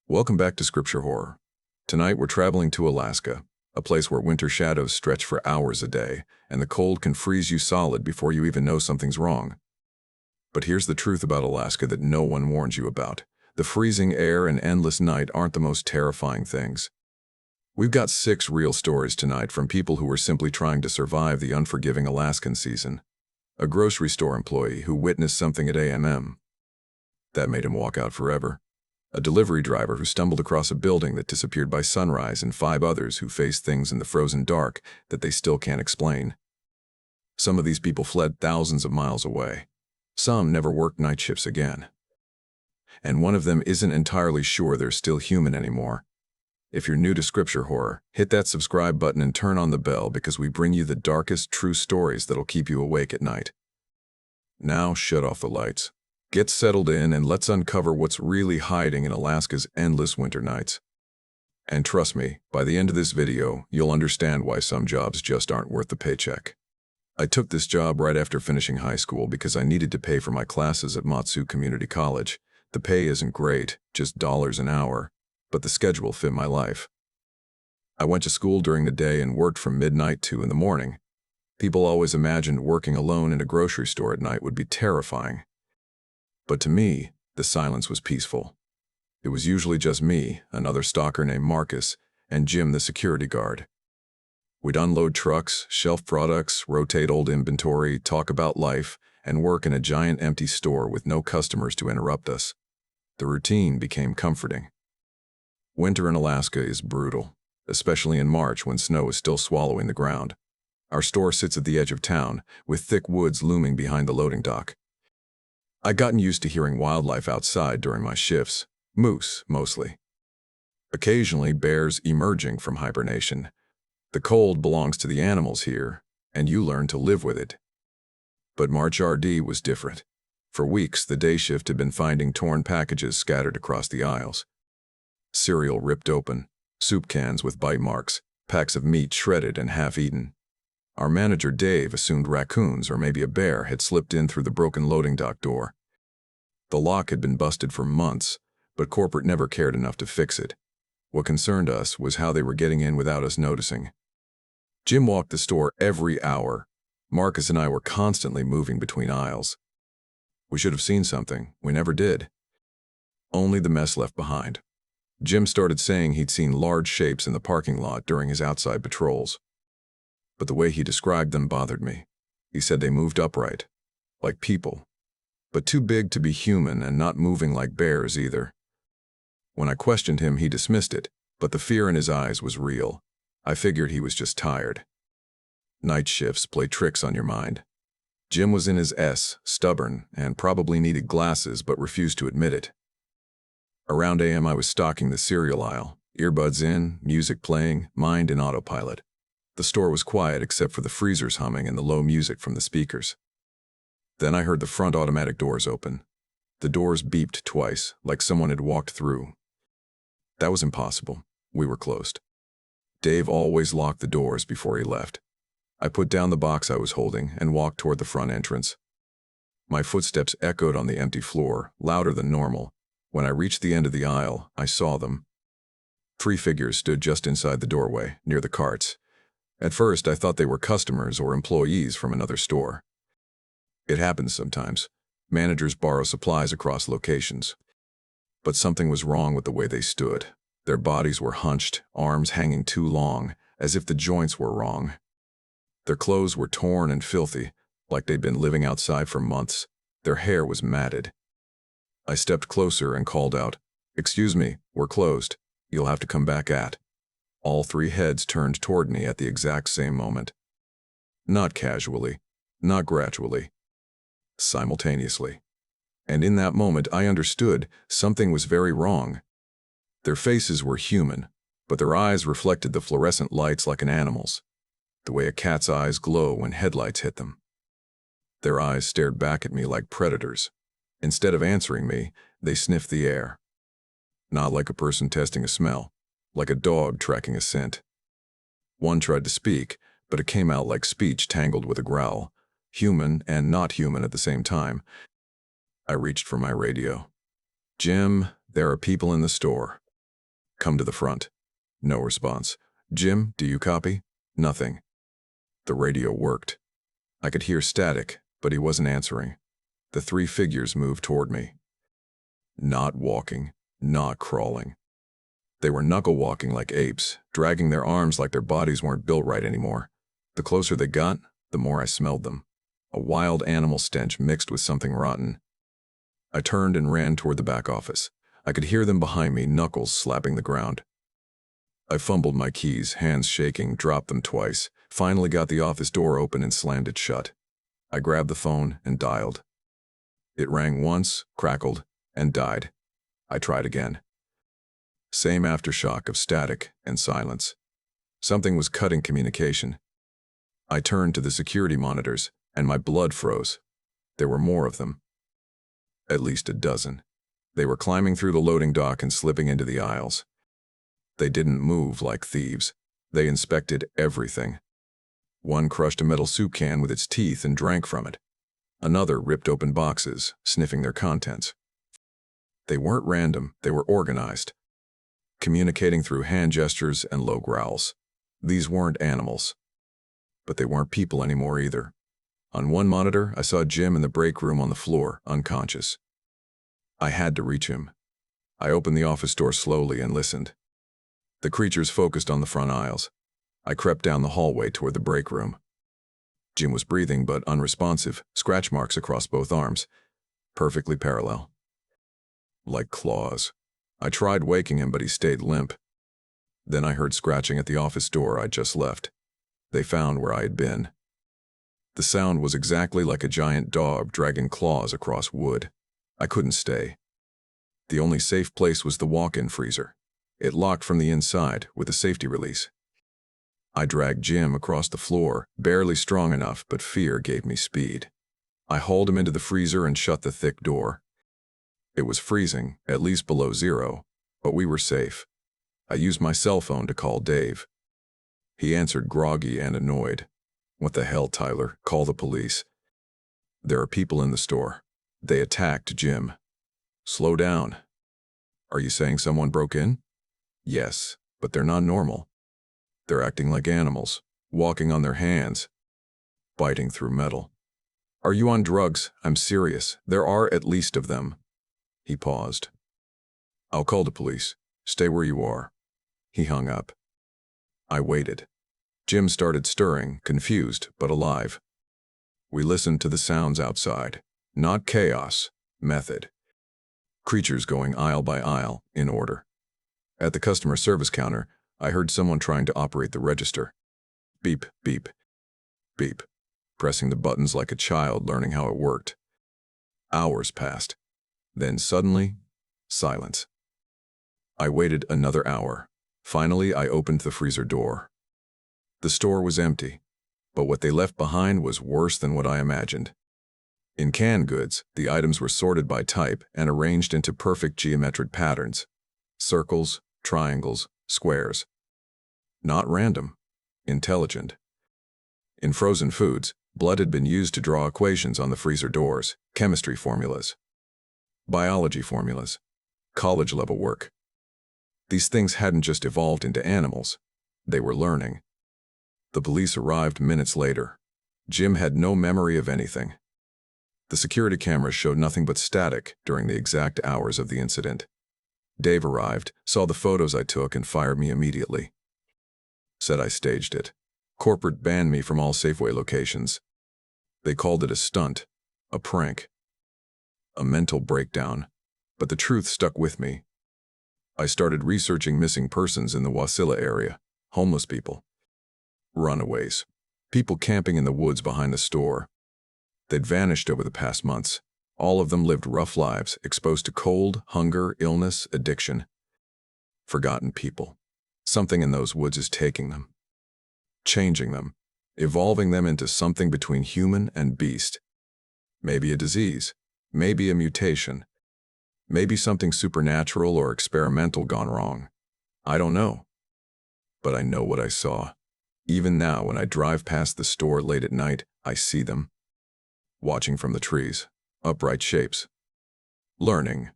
Welcome back to Scripture Horror. Tonight we're traveling to Alaska, a place where winter shadows stretch for hours a day, and the cold can freeze you solid before you even know something's wrong. But here's the truth about Alaska that no one warns you about. The freezing air and endless night aren't the most terrifying things. We've got 6 real stories tonight from people who were simply trying to survive the unforgiving Alaskan season. A grocery store employee who witnessed something at A.M.M. that made him walk out forever. A delivery driver who stumbled across a building that disappeared by sunrise, and 5 others who faced things in the frozen dark that they still can't explain. Some of these people fled thousands of miles away. Some never worked night shifts again. And one of them isn't entirely sure they're still human anymore. If you're new to Scripture Horror, hit that subscribe button and turn on the bell because we bring you the darkest true stories that'll keep you awake at night. Now shut off the lights. Get settled in and let's uncover what's really hiding in Alaska's endless winter nights. And trust me, by the end of this video, you'll understand why some jobs just aren't worth the paycheck. I took this job right after finishing high school because I needed to pay for my classes at Matsu Community College. The pay isn't great, just dollars an hour, but the schedule fit my life. I went to school during the day and worked from midnight to in the morning. People always imagined working alone in a grocery store at night would be terrifying. But to me, the silence was peaceful. It was usually just me, another stalker named Marcus, and Jim, the security guard. We'd unload trucks, shelf products, rotate old inventory, talk about life, and work in a giant empty store with no customers to interrupt us. The routine became comforting. Winter in Alaska is brutal, especially in March when snow is still swallowing the ground. Our store sits at the edge of town, with thick woods looming behind the loading dock. I'd gotten used to hearing wildlife outside during my shifts, moose mostly. Occasionally bears emerging from hibernation. The cold belongs to the animals here, and you learn to live with it. But March RD was different. For weeks, the day shift had been finding torn packages scattered across the aisles. Cereal ripped open, soup cans with bite marks, packs of meat shredded and half-eaten. Our manager, Dave, assumed raccoons or maybe a bear had slipped in through the broken loading dock door. The lock had been busted for months, but corporate never cared enough to fix it. What concerned us was how they were getting in without us noticing. Jim walked the store every hour. Marcus and I were constantly moving between aisles. We should have seen something. We never did. Only the mess left behind. Jim started saying he'd seen large shapes in the parking lot during his outside patrols. But the way he described them bothered me. He said they moved upright, like people, but too big to be human and not moving like bears either. When I questioned him, he dismissed it, but the fear in his eyes was real. I figured he was just tired. Night shifts play tricks on your mind. Jim was in his S, stubborn, and probably needed glasses but refused to admit it. Around AM, I was stocking the cereal aisle, earbuds in, music playing, mind in autopilot. The store was quiet except for the freezers humming and the low music from the speakers. Then I heard the front automatic doors open. The doors beeped twice, like someone had walked through. That was impossible. We were closed. Dave always locked the doors before he left. I put down the box I was holding and walked toward the front entrance. My footsteps echoed on the empty floor, louder than normal. When I reached the end of the aisle, I saw them. 3 figures stood just inside the doorway, near the carts. At first, I thought they were customers or employees from another store. It happens sometimes. Managers borrow supplies across locations. But something was wrong with the way they stood. Their bodies were hunched, arms hanging too long, as if the joints were wrong. Their clothes were torn and filthy, like they'd been living outside for months. Their hair was matted. I stepped closer and called out, "Excuse me, we're closed. You'll have to come back at." All 3 heads turned toward me at the exact same moment. Not casually, not gradually. Simultaneously. And in that moment, I understood something was very wrong. Their faces were human, but their eyes reflected the fluorescent lights like an animal's, the way a cat's eyes glow when headlights hit them. Their eyes stared back at me like predators. Instead of answering me, they sniffed the air. Not like a person testing a smell, like a dog tracking a scent. One tried to speak, but it came out like speech tangled with a growl, human and not human at the same time. I reached for my radio. "Jim, there are people in the store." Come to the front. No response. Jim, do you copy? Nothing. The radio worked. I could hear static, but he wasn't answering. The three figures moved toward me. Not walking, not crawling. They were knuckle-walking like apes, dragging their arms like their bodies weren't built right anymore. The closer they got, the more I smelled them. A wild animal stench mixed with something rotten. I turned and ran toward the back office. I could hear them behind me, knuckles slapping the ground. I fumbled my keys, hands shaking, dropped them twice, finally got the office door open and slammed it shut. I grabbed the phone and dialed. It rang once, crackled, and died. I tried again. Same aftershock of static and silence. Something was cutting communication. I turned to the security monitors, and my blood froze. There were more of them. At least a dozen. They were climbing through the loading dock and slipping into the aisles. They didn't move like thieves. They inspected everything. One crushed a metal soup can with its teeth and drank from it. Another ripped open boxes, sniffing their contents. They weren't random, they were organized, communicating through hand gestures and low growls. These weren't animals. But they weren't people anymore either. On one monitor, I saw Jim in the break room on the floor, unconscious. I had to reach him. I opened the office door slowly and listened. The creatures focused on the front aisles. I crept down the hallway toward the break room. Jim was breathing but unresponsive, scratch marks across both arms, perfectly parallel. Like claws. I tried waking him, but he stayed limp. Then I heard scratching at the office door I'd just left. They found where I had been. The sound was exactly like a giant dog dragging claws across wood. I couldn't stay. The only safe place was the walk-in freezer. It locked from the inside with a safety release. I dragged Jim across the floor, barely strong enough, but fear gave me speed. I hauled him into the freezer and shut the thick door. It was freezing, at least below zero, but we were safe. I used my cell phone to call Dave. He answered groggy and annoyed. What the hell, Tyler? Call the police. There are people in the store. They attacked Jim. Slow down. Are you saying someone broke in? Yes, but they're not normal. They're acting like animals, walking on their hands, biting through metal. Are you on drugs? I'm serious. There are at least of them. He paused. I'll call the police. Stay where you are. He hung up. I waited. Jim started stirring, confused but alive. We listened to the sounds outside. Not chaos, method. Creatures going aisle by aisle, in order. At the customer service counter, I heard someone trying to operate the register. Beep, beep, beep, pressing the buttons like a child learning how it worked. Hours passed. Then suddenly, silence. I waited another hour. Finally, I opened the freezer door. The store was empty, but what they left behind was worse than what I imagined. In canned goods, the items were sorted by type and arranged into perfect geometric patterns. Circles, triangles, squares. Not random, intelligent. In frozen foods, blood had been used to draw equations on the freezer doors, chemistry formulas, biology formulas, college-level work. These things hadn't just evolved into animals. They were learning. The police arrived minutes later. Jim had no memory of anything. The security cameras showed nothing but static during the exact hours of the incident. Dave arrived, saw the photos I took, and fired me immediately. Said I staged it. Corporate banned me from all Safeway locations. They called it a stunt, a prank, a mental breakdown. But the truth stuck with me. I started researching missing persons in the Wasilla area, homeless people, runaways, people camping in the woods behind the store. They'd vanished over the past months. All of them lived rough lives, exposed to cold, hunger, illness, addiction. Forgotten people. Something in those woods is taking them, changing them, evolving them into something between human and beast. Maybe a disease, maybe a mutation, maybe something supernatural or experimental gone wrong. I don't know. But I know what I saw. Even now, when I drive past the store late at night, I see them. Watching from the trees, upright shapes. Learning,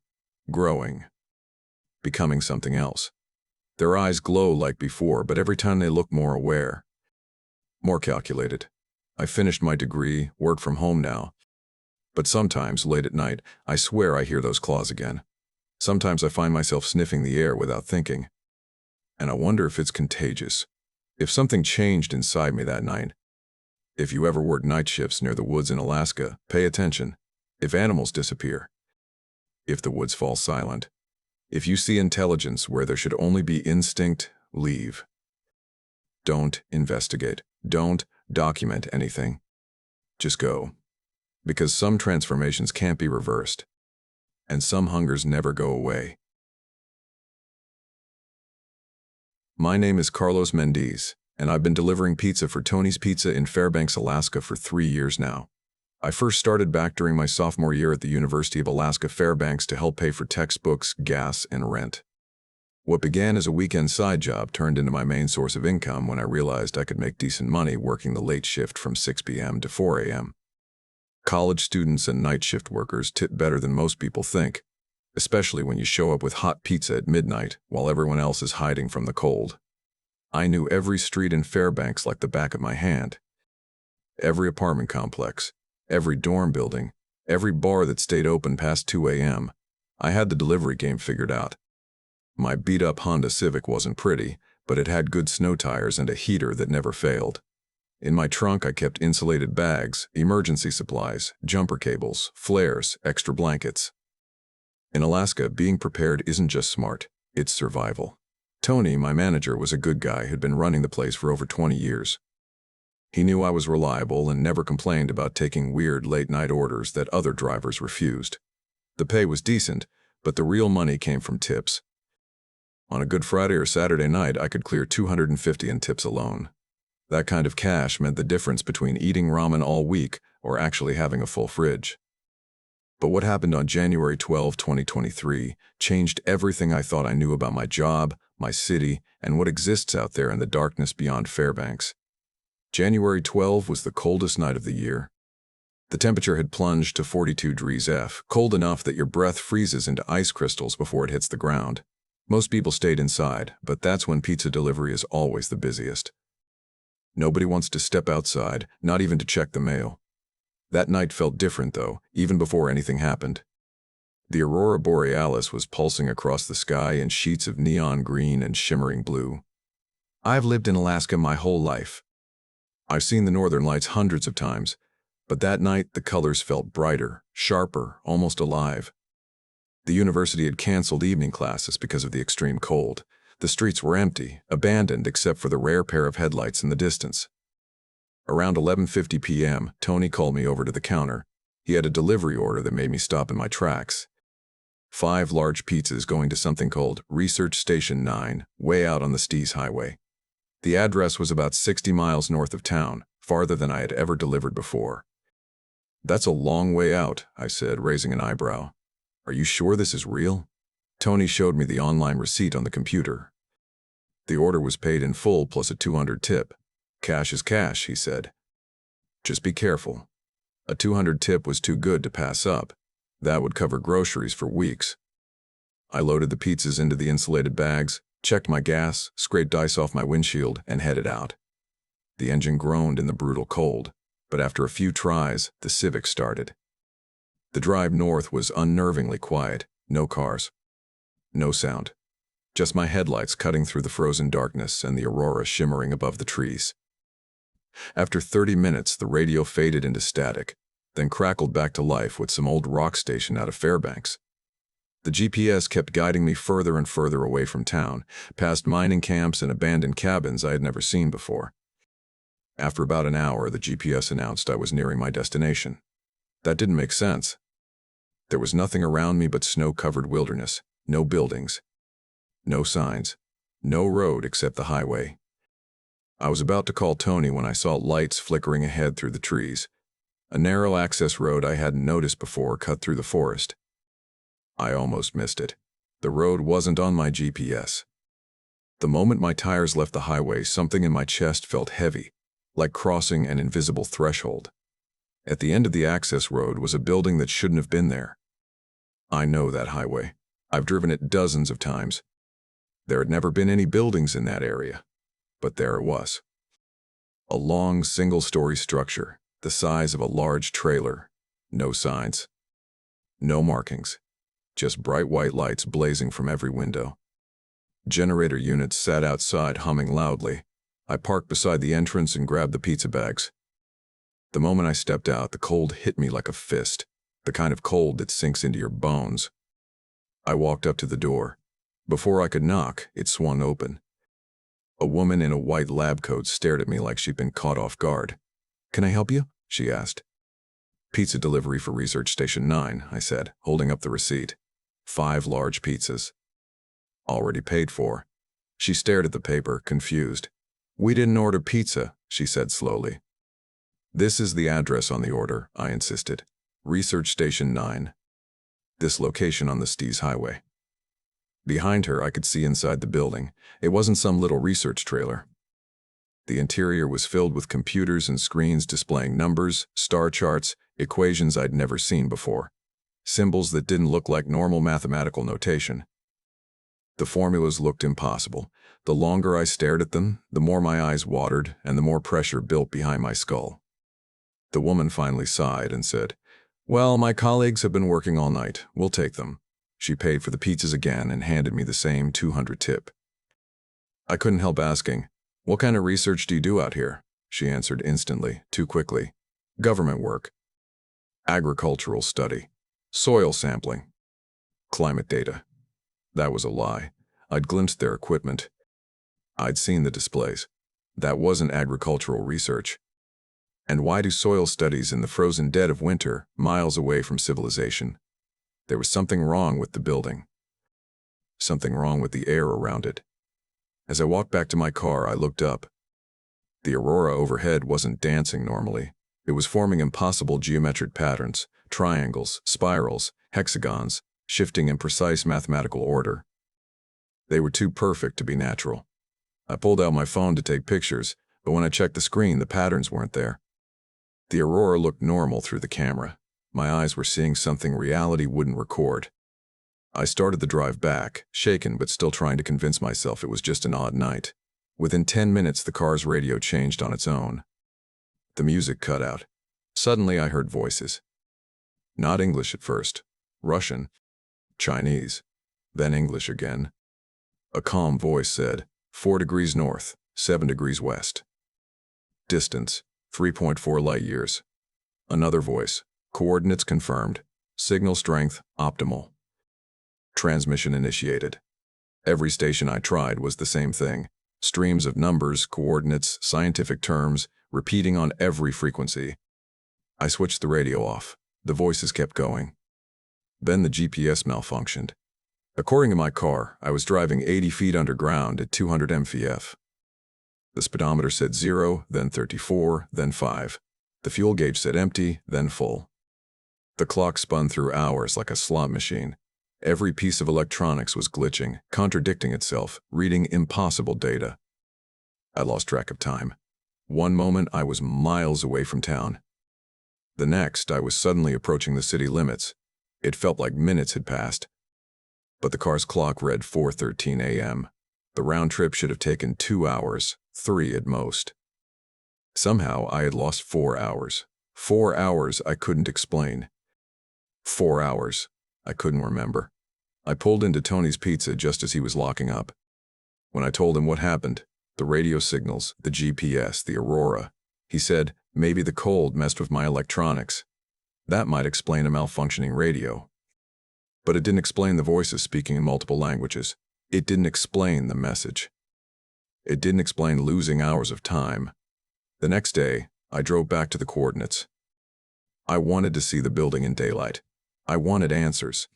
growing, becoming something else. Their eyes glow like before, but every time they look more aware, more calculated. I finished my degree, work from home now. But sometimes, late at night, I swear I hear those claws again. Sometimes I find myself sniffing the air without thinking. And I wonder if it's contagious. If something changed inside me that night. If you ever work night shifts near the woods in Alaska, pay attention. If animals disappear. If the woods fall silent. If you see intelligence where there should only be instinct, leave. Don't investigate. Don't document anything. Just go. Because some transformations can't be reversed. And some hungers never go away. My name is Carlos Mendez, and I've been delivering pizza for Tony's Pizza in Fairbanks, Alaska for 3 years now. I first started back during my sophomore year at the University of Alaska Fairbanks to help pay for textbooks, gas, and rent. What began as a weekend side job turned into my main source of income when I realized I could make decent money working the late shift from 6 p.m. to 4 a.m. College students and night shift workers tip better than most people think, especially when you show up with hot pizza at midnight while everyone else is hiding from the cold. I knew every street in Fairbanks like the back of my hand. Every apartment complex, every dorm building, every bar that stayed open past 2 a.m. I had the delivery game figured out. My beat-up Honda Civic wasn't pretty, but it had good snow tires and a heater that never failed. In my trunk, I kept insulated bags, emergency supplies, jumper cables, flares, extra blankets. In Alaska, being prepared isn't just smart, it's survival. Tony, my manager, was a good guy who'd been running the place for over 20 years. He knew I was reliable and never complained about taking weird late-night orders that other drivers refused. The pay was decent, but the real money came from tips. On a Good Friday or Saturday night, I could clear $250 in tips alone. That kind of cash meant the difference between eating ramen all week or actually having a full fridge. But what happened on January 12, 2023, changed everything I thought I knew about my job, my city, and what exists out there in the darkness beyond Fairbanks. January 12 was the coldest night of the year. The temperature had plunged to 42 degrees F, cold enough that your breath freezes into ice crystals before it hits the ground. Most people stayed inside, but that's when pizza delivery is always the busiest. Nobody wants to step outside, not even to check the mail. That night felt different, though, even before anything happened. The aurora borealis was pulsing across the sky in sheets of neon green and shimmering blue. I've lived in Alaska my whole life. I've seen the northern lights hundreds of times, but that night the colors felt brighter, sharper, almost alive. The university had canceled evening classes because of the extreme cold. The streets were empty, abandoned except for the rare pair of headlights in the distance. Around 11:50 p.m., Tony called me over to the counter. He had a delivery order that made me stop in my tracks. 5 large pizzas going to something called Research Station 9, way out on the Stees Highway. The address was about 60 miles north of town, farther than I had ever delivered before. That's a long way out, I said, raising an eyebrow. Are you sure this is real? Tony showed me the online receipt on the computer. The order was paid in full plus a $200 tip. Cash is cash, he said. Just be careful. A $200 tip was too good to pass up. That would cover groceries for weeks. I loaded the pizzas into the insulated bags, checked my gas, scraped ice off my windshield, and headed out. The engine groaned in the brutal cold, but after a few tries, the Civic started. The drive north was unnervingly quiet. No cars. No sound. Just my headlights cutting through the frozen darkness and the aurora shimmering above the trees. After 30 minutes, the radio faded into static, then crackled back to life with some old rock station out of Fairbanks. The GPS kept guiding me further and further away from town, past mining camps and abandoned cabins I had never seen before. After about an hour, the GPS announced I was nearing my destination. That didn't make sense. There was nothing around me but snow-covered wilderness, no buildings, no signs, no road except the highway. I was about to call Tony when I saw lights flickering ahead through the trees. A narrow access road I hadn't noticed before cut through the forest. I almost missed it. The road wasn't on my GPS. The moment my tires left the highway, something in my chest felt heavy, like crossing an invisible threshold. At the end of the access road was a building that shouldn't have been there. I know that highway. I've driven it dozens of times. There had never been any buildings in that area, but there it was. A long, single-story structure, the size of a large trailer. No signs. No markings. Just bright white lights blazing from every window. Generator units sat outside humming loudly. I parked beside the entrance and grabbed the pizza bags. The moment I stepped out, the cold hit me like a fist, the kind of cold that sinks into your bones. I walked up to the door. Before I could knock, it swung open. A woman in a white lab coat stared at me like she'd been caught off guard. "Can I help you?" she asked. "Pizza delivery for Research Station 9, I said, holding up the receipt. 5 large pizzas. "Already paid for." She stared at the paper, confused. "We didn't order pizza," she said slowly. "This is the address on the order," I insisted. "Research Station 9. This location on the Stees Highway." Behind her, I could see inside the building. It wasn't some little research trailer. The interior was filled with computers and screens displaying numbers, star charts, equations I'd never seen before. Symbols that didn't look like normal mathematical notation. The formulas looked impossible. The longer I stared at them, the more my eyes watered and the more pressure built behind my skull. The woman finally sighed and said, "Well, my colleagues have been working all night. We'll take them." She paid for the pizzas again and handed me the same 200 tip. I couldn't help asking, "What kind of research do you do out here?" She answered instantly, too quickly. "Government work. Agricultural study. Soil sampling. Climate data." That was a lie. I'd glimpsed their equipment. I'd seen the displays. That wasn't agricultural research. And why do soil studies in the frozen dead of winter, miles away from civilization? There was something wrong with the building. Something wrong with the air around it. As I walked back to my car, I looked up. The aurora overhead wasn't dancing normally. It was forming impossible geometric patterns, triangles, spirals, hexagons, shifting in precise mathematical order. They were too perfect to be natural. I pulled out my phone to take pictures, but when I checked the screen, the patterns weren't there. The aurora looked normal through the camera. My eyes were seeing something reality wouldn't record. I started the drive back, shaken but still trying to convince myself it was just an odd night. Within 10 minutes, the car's radio changed on its own. The music cut out. Suddenly, I heard voices. Not English at first. Russian. Chinese. Then English again. A calm voice said, 4 degrees north, 7 degrees west. Distance, 3.4 light years. Another voice. Coordinates confirmed. Signal strength, optimal. Transmission initiated. Every station I tried was the same thing. Streams of numbers, coordinates, scientific terms, repeating on every frequency. I switched the radio off. The voices kept going. Then the GPS malfunctioned. According to my car, I was driving 80 feet underground at 200 mph. The speedometer said 0, then 34, then 5. The fuel gauge said empty, then full. The clock spun through hours like a slot machine. Every piece of electronics was glitching, contradicting itself, reading impossible data. I lost track of time. One moment, I was miles away from town. The next, I was suddenly approaching the city limits. It felt like minutes had passed. But the car's clock read 4:13 a.m. The round trip should have taken 2 hours, 3 at most. Somehow, I had lost 4 hours. 4 hours I couldn't explain. 4 hours. I couldn't remember. I pulled into Tony's Pizza just as he was locking up. When I told him what happened, the radio signals, the GPS, the aurora, he said, maybe the cold messed with my electronics. That might explain a malfunctioning radio. But it didn't explain the voices speaking in multiple languages. It didn't explain the message. It didn't explain losing hours of time. The next day, I drove back to the coordinates. I wanted to see the building in daylight. I wanted answers.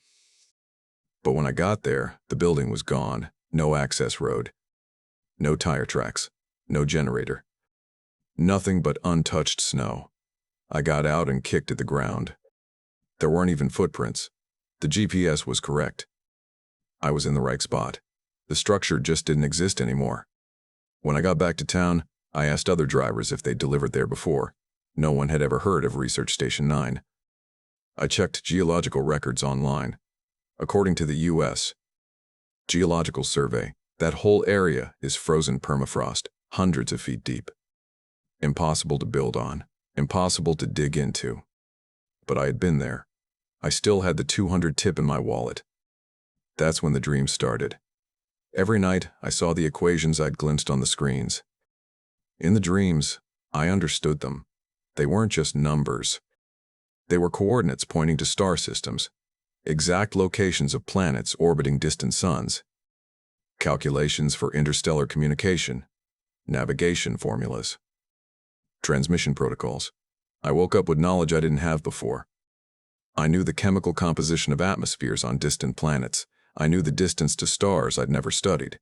But when I got there, the building was gone. No access road. No tire tracks. No generator. Nothing but untouched snow. I got out and kicked at the ground. There weren't even footprints. The GPS was correct. I was in the right spot. The structure just didn't exist anymore. When I got back to town, I asked other drivers if they'd delivered there before. No one had ever heard of Research Station 9. I checked geological records online. According to the U.S. Geological Survey, That whole area is frozen permafrost, hundreds of feet deep. Impossible to build on, impossible to dig into. But I had been there. I still had the 200 tip in my wallet. That's when the dream started. Every night, I saw the equations I'd glimpsed on the screens. In the dreams, I understood them. They weren't just numbers. They were coordinates pointing to star systems, exact locations of planets orbiting distant suns, calculations for interstellar communication, navigation formulas, transmission protocols. I woke up with knowledge I didn't have before. I knew the chemical composition of atmospheres on distant planets. I knew the distance to stars I'd never studied.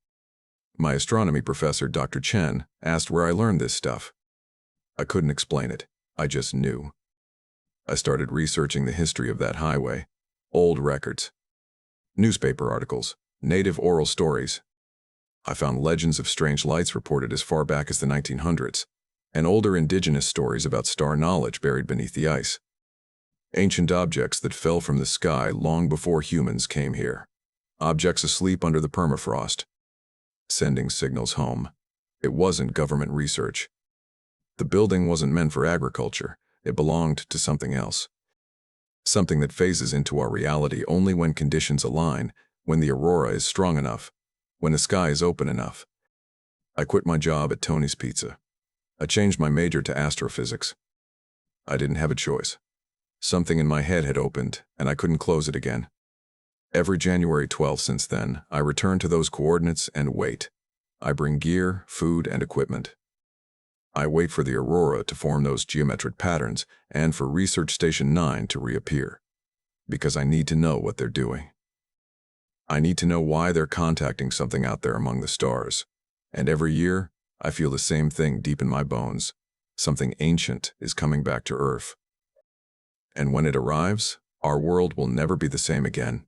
My astronomy professor, Dr. Chen, asked where I learned this stuff. I couldn't explain it. I just knew. I started researching the history of that highway. Old records, newspaper articles, native oral stories. I found legends of strange lights reported as far back as the 1900s, and older indigenous stories about star knowledge buried beneath the ice. Ancient objects that fell from the sky long before humans came here. Objects asleep under the permafrost, sending signals home. It wasn't government research. The building wasn't meant for agriculture. It belonged to something else. Something that phases into our reality only when conditions align, when the aurora is strong enough, when the sky is open enough. I quit my job at Tony's Pizza. I changed my major to astrophysics. I didn't have a choice. Something in my head had opened, and I couldn't close it again. Every January 12th since then, I return to those coordinates and wait. I bring gear, food, and equipment. I wait for the aurora to form those geometric patterns and for Research Station 9 to reappear. Because I need to know what they're doing. I need to know why they're contacting something out there among the stars. And every year, I feel the same thing deep in my bones. Something ancient is coming back to Earth. And when it arrives, our world will never be the same again.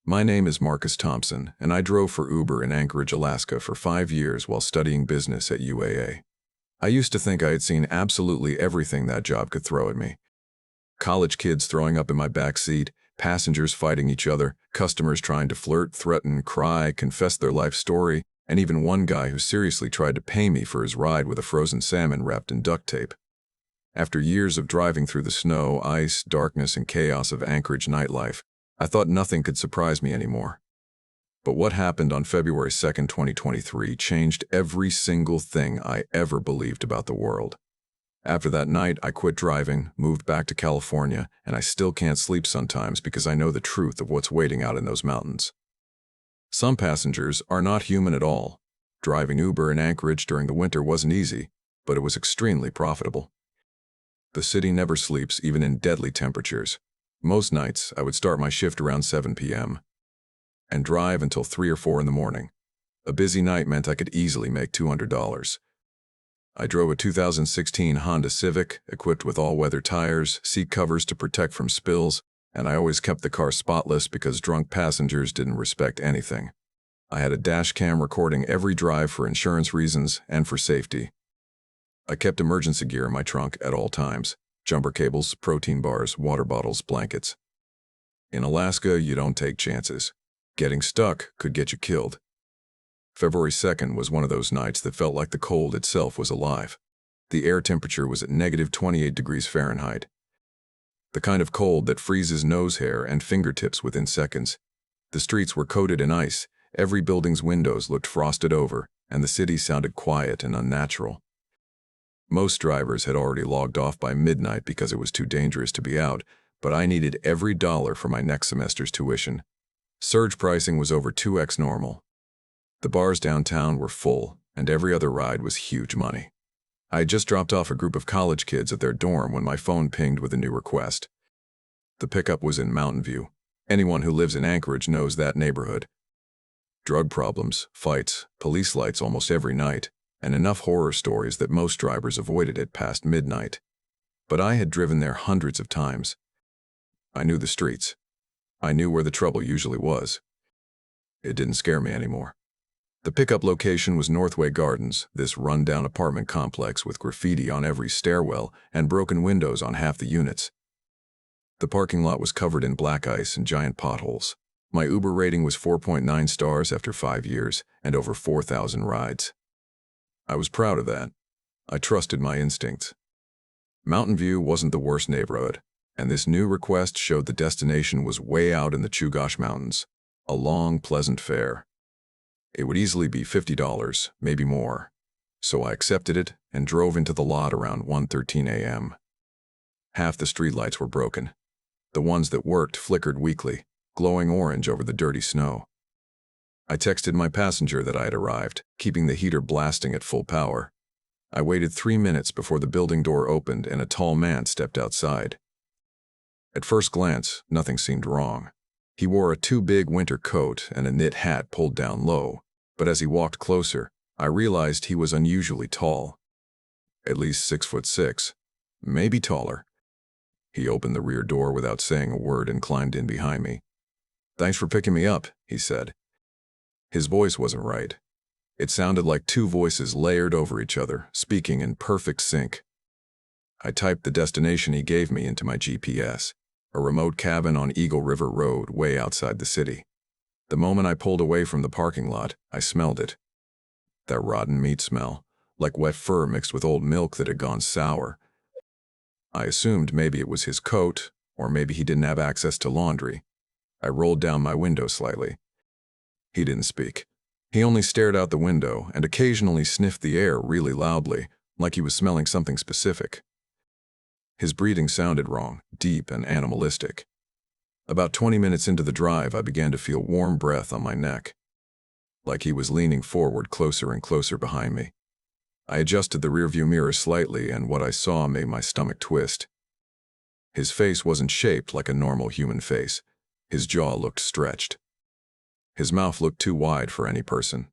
My name is Marcus Thompson, and I drove for Uber in Anchorage, Alaska for 5 years while studying business at UAA. I used to think I had seen absolutely everything that job could throw at me. College kids throwing up in my back seat, passengers fighting each other, customers trying to flirt, threaten, cry, confess their life story, and even one guy who seriously tried to pay me for his ride with a frozen salmon wrapped in duct tape. After years of driving through the snow, ice, darkness, and chaos of Anchorage nightlife, I thought nothing could surprise me anymore. But what happened on February 2nd, 2023 changed every single thing I ever believed about the world. After that night, I quit driving, moved back to California, and I still can't sleep sometimes because I know the truth of what's waiting out in those mountains. Some passengers are not human at all. Driving Uber in Anchorage during the winter wasn't easy, but it was extremely profitable. The city never sleeps, even in deadly temperatures. Most nights, I would start my shift around 7 p.m. and drive until 3 or 4 in the morning. A busy night meant I could easily make $200. I drove a 2016 Honda Civic, equipped with all-weather tires, seat covers to protect from spills, and I always kept the car spotless because drunk passengers didn't respect anything. I had a dash cam recording every drive for insurance reasons and for safety. I kept emergency gear in my trunk at all times. Jumper cables, protein bars, water bottles, blankets. In Alaska, you don't take chances. Getting stuck could get you killed. February 2nd was one of those nights that felt like the cold itself was alive. The air temperature was at negative 28 degrees Fahrenheit. The kind of cold that freezes nose hair and fingertips within seconds. The streets were coated in ice, every building's windows looked frosted over, and the city sounded quiet and unnatural. Most drivers had already logged off by midnight because it was too dangerous to be out, but I needed every dollar for my next semester's tuition. Surge pricing was over 2x normal. The bars downtown were full, and every other ride was huge money. I had just dropped off a group of college kids at their dorm when my phone pinged with a new request. The pickup was in Mountain View. Anyone who lives in Anchorage knows that neighborhood. Drug problems, fights, police lights almost every night, and enough horror stories that most drivers avoided it past midnight. But I had driven there hundreds of times. I knew the streets. I knew where the trouble usually was. It didn't scare me anymore. The pickup location was Northway Gardens, this run-down apartment complex with graffiti on every stairwell and broken windows on half the units. The parking lot was covered in black ice and giant potholes. My Uber rating was 4.9 stars after 5 years and over 4,000 rides. I was proud of that. I trusted my instincts. Mountain View wasn't the worst neighborhood, and this new request showed the destination was way out in the Chugach Mountains, a long, pleasant fare. It would easily be $50, maybe more. So I accepted it and drove into the lot around 1:13 a.m. Half the streetlights were broken. The ones that worked flickered weakly, glowing orange over the dirty snow. I texted my passenger that I had arrived, keeping the heater blasting at full power. I waited 3 minutes before the building door opened and a tall man stepped outside. At first glance, nothing seemed wrong. He wore a too-big winter coat and a knit hat pulled down low, but as he walked closer, I realized he was unusually tall. At least 6'6", maybe taller. He opened the rear door without saying a word and climbed in behind me. "Thanks for picking me up," he said. His voice wasn't right. It sounded like two voices layered over each other, speaking in perfect sync. I typed the destination he gave me into my GPS, a remote cabin on Eagle River Road way outside the city. The moment I pulled away from the parking lot, I smelled it. That rotten meat smell, like wet fur mixed with old milk that had gone sour. I assumed maybe it was his coat, or maybe he didn't have access to laundry. I rolled down my window slightly. He didn't speak. He only stared out the window and occasionally sniffed the air really loudly, like he was smelling something specific. His breathing sounded wrong, deep and animalistic. About 20 minutes into the drive, I began to feel warm breath on my neck, like he was leaning forward closer and closer behind me. I adjusted the rearview mirror slightly, and what I saw made my stomach twist. His face wasn't shaped like a normal human face. His jaw looked stretched. His mouth looked too wide for any person.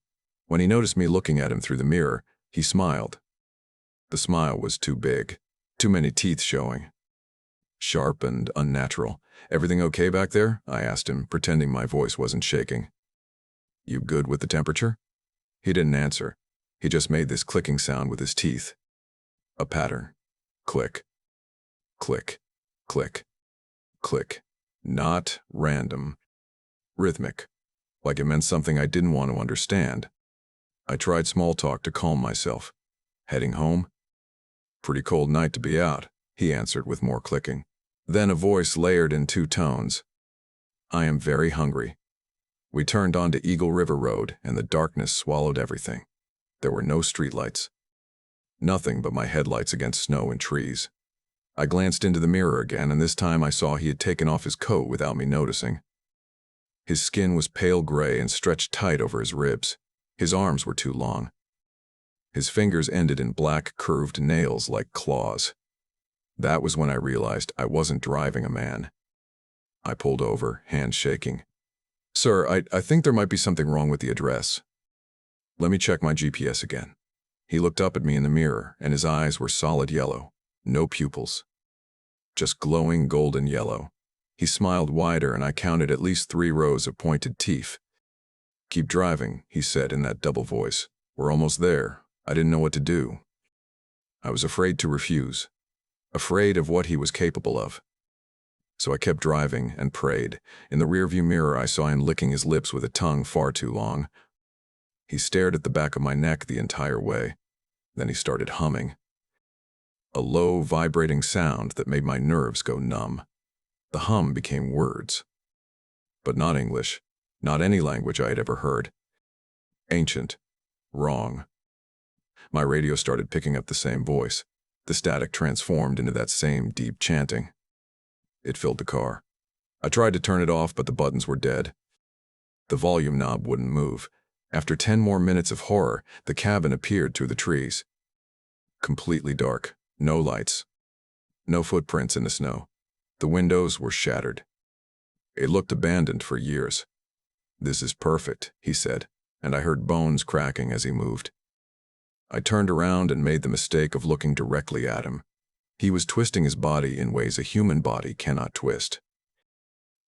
When he noticed me looking at him through the mirror, he smiled. The smile was too big, too many teeth showing. Sharp and unnatural. "Everything okay back there?" I asked him, pretending my voice wasn't shaking. "You good with the temperature?" He didn't answer. He just made this clicking sound with his teeth. A pattern. Click. Click. Click. Click. Not random. Rhythmic. Like it meant something I didn't want to understand. I tried small talk to calm myself. "Heading home?" "Pretty cold night to be out," he answered with more clicking. Then a voice layered in two tones. "I am very hungry." We turned onto Eagle River Road, and the darkness swallowed everything. There were no streetlights. Nothing but my headlights against snow and trees. I glanced into the mirror again, and this time I saw he had taken off his coat without me noticing. His skin was pale gray and stretched tight over his ribs. His arms were too long. His fingers ended in black, curved nails like claws. That was when I realized I wasn't driving a man. I pulled over, hands shaking. "Sir, I think there might be something wrong with the address." "Let me check my GPS again." He looked up at me in the mirror, and his eyes were solid yellow. No pupils. Just glowing golden yellow. He smiled wider, and I counted at least 3 rows of pointed teeth. "Keep driving," he said in that double voice. "We're almost there." I didn't know what to do. I was afraid to refuse. Afraid of what he was capable of. So I kept driving and prayed. In the rearview mirror, I saw him licking his lips with a tongue far too long. He stared at the back of my neck the entire way. Then he started humming. A low, vibrating sound that made my nerves go numb. The hum became words. But not English. Not any language I had ever heard. Ancient. Wrong. My radio started picking up the same voice. The static transformed into that same deep chanting. It filled the car. I tried to turn it off, but the buttons were dead. The volume knob wouldn't move. After 10 more minutes of horror, the cabin appeared through the trees. Completely dark. No lights. No footprints in the snow. The windows were shattered. It looked abandoned for years. "This is perfect," he said, and I heard bones cracking as he moved. I turned around and made the mistake of looking directly at him. He was twisting his body in ways a human body cannot twist.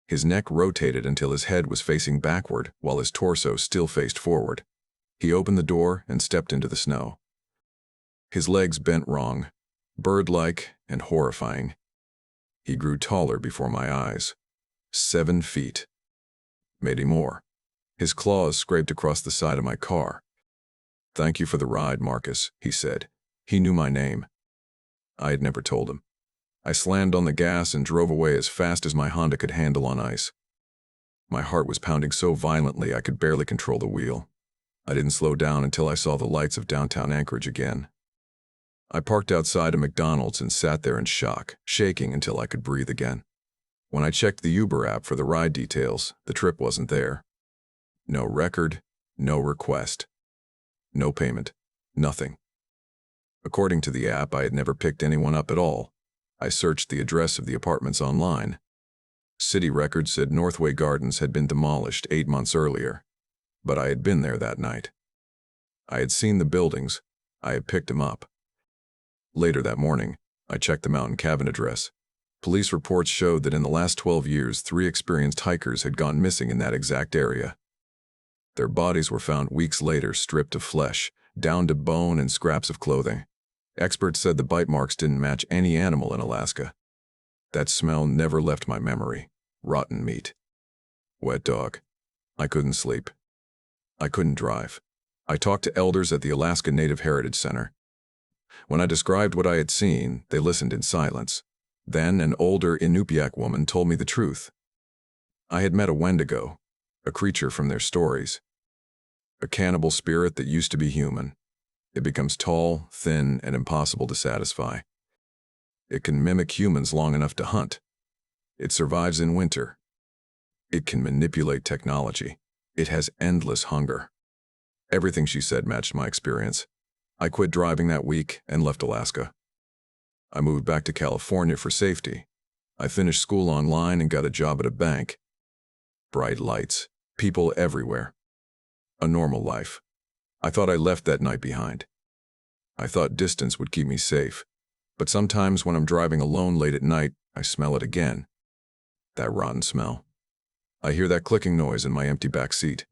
His neck rotated until his head was facing backward while his torso still faced forward. He opened the door and stepped into the snow. His legs bent wrong, bird-like and horrifying. He grew taller before my eyes. 7 feet. Maybe more. His claws scraped across the side of my car. "Thank you for the ride, Marcus," he said. He knew my name. I had never told him. I slammed on the gas and drove away as fast as my Honda could handle on ice. My heart was pounding so violently I could barely control the wheel. I didn't slow down until I saw the lights of downtown Anchorage again. I parked outside a McDonald's and sat there in shock, shaking until I could breathe again. When I checked the Uber app for the ride details, the trip wasn't there. No record, no request, no payment, nothing. According to the app, I had never picked anyone up at all. I searched the address of the apartments online. City records said Northway Gardens had been demolished 8 months earlier, but I had been there that night. I had seen the buildings. I had picked them up. Later that morning, I checked the mountain cabin address. Police reports showed that in the last 12 years, 3 experienced hikers had gone missing in that exact area. Their bodies were found weeks later, stripped of flesh, down to bone and scraps of clothing. Experts said the bite marks didn't match any animal in Alaska. That smell never left my memory. Rotten meat. Wet dog. I couldn't sleep. I couldn't drive. I talked to elders at the Alaska Native Heritage Center. When I described what I had seen, they listened in silence. Then an older Inupiaq woman told me the truth. I had met a Wendigo, a creature from their stories. A cannibal spirit that used to be human. It becomes tall, thin, and impossible to satisfy. It can mimic humans long enough to hunt. It survives in winter. It can manipulate technology. It has endless hunger. Everything she said matched my experience. I quit driving that week and left Alaska. I moved back to California for safety. I finished school online and got a job at a bank. Bright lights, people everywhere. A normal life. I thought I left that night behind. I thought distance would keep me safe. But sometimes when I'm driving alone late at night, I smell it again. That rotten smell. I hear that clicking noise in my empty back seat.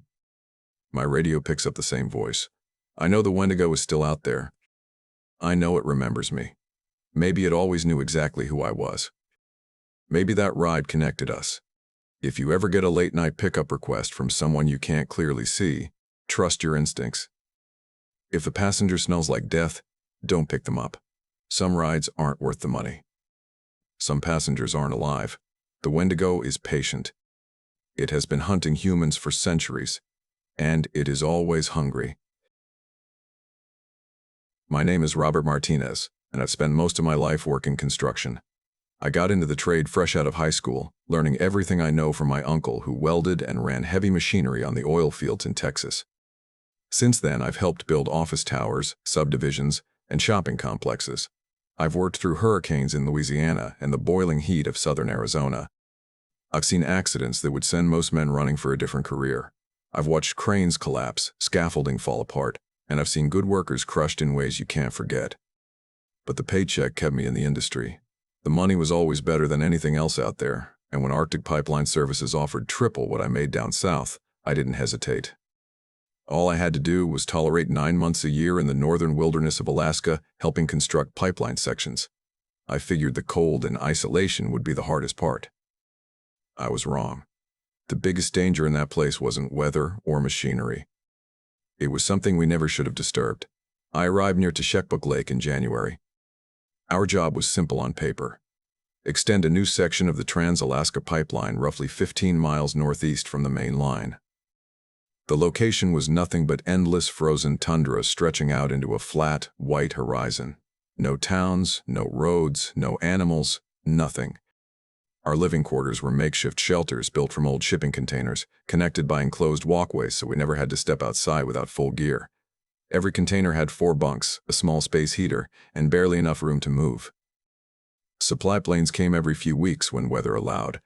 My radio picks up the same voice. I know the Wendigo is still out there. I know it remembers me. Maybe it always knew exactly who I was. Maybe that ride connected us. If you ever get a late-night pickup request from someone you can't clearly see, trust your instincts. If the passenger smells like death, don't pick them up. Some rides aren't worth the money. Some passengers aren't alive. The Wendigo is patient. It has been hunting humans for centuries, and it is always hungry. My name is Robert Martinez, and I've spent most of my life working construction. I got into the trade fresh out of high school, learning everything I know from my uncle who welded and ran heavy machinery on the oil fields in Texas. Since then, I've helped build office towers, subdivisions, and shopping complexes. I've worked through hurricanes in Louisiana and the boiling heat of southern Arizona. I've seen accidents that would send most men running for a different career. I've watched cranes collapse, scaffolding fall apart, and I've seen good workers crushed in ways you can't forget. But the paycheck kept me in the industry. The money was always better than anything else out there, and when Arctic Pipeline Services offered triple what I made down south, I didn't hesitate. All I had to do was tolerate 9 months a year in the northern wilderness of Alaska, helping construct pipeline sections. I figured the cold and isolation would be the hardest part. I was wrong. The biggest danger in that place wasn't weather or machinery. It was something we never should have disturbed. I arrived near Teshekpuk Lake in January. Our job was simple on paper. Extend a new section of the Trans-Alaska Pipeline roughly 15 miles northeast from the main line. The location was nothing but endless frozen tundra stretching out into a flat, white horizon. No towns, no roads, no animals, nothing. Our living quarters were makeshift shelters built from old shipping containers, connected by enclosed walkways so we never had to step outside without full gear. Every container had 4 bunks, a small space heater, and barely enough room to move. Supply planes came every few weeks when weather allowed.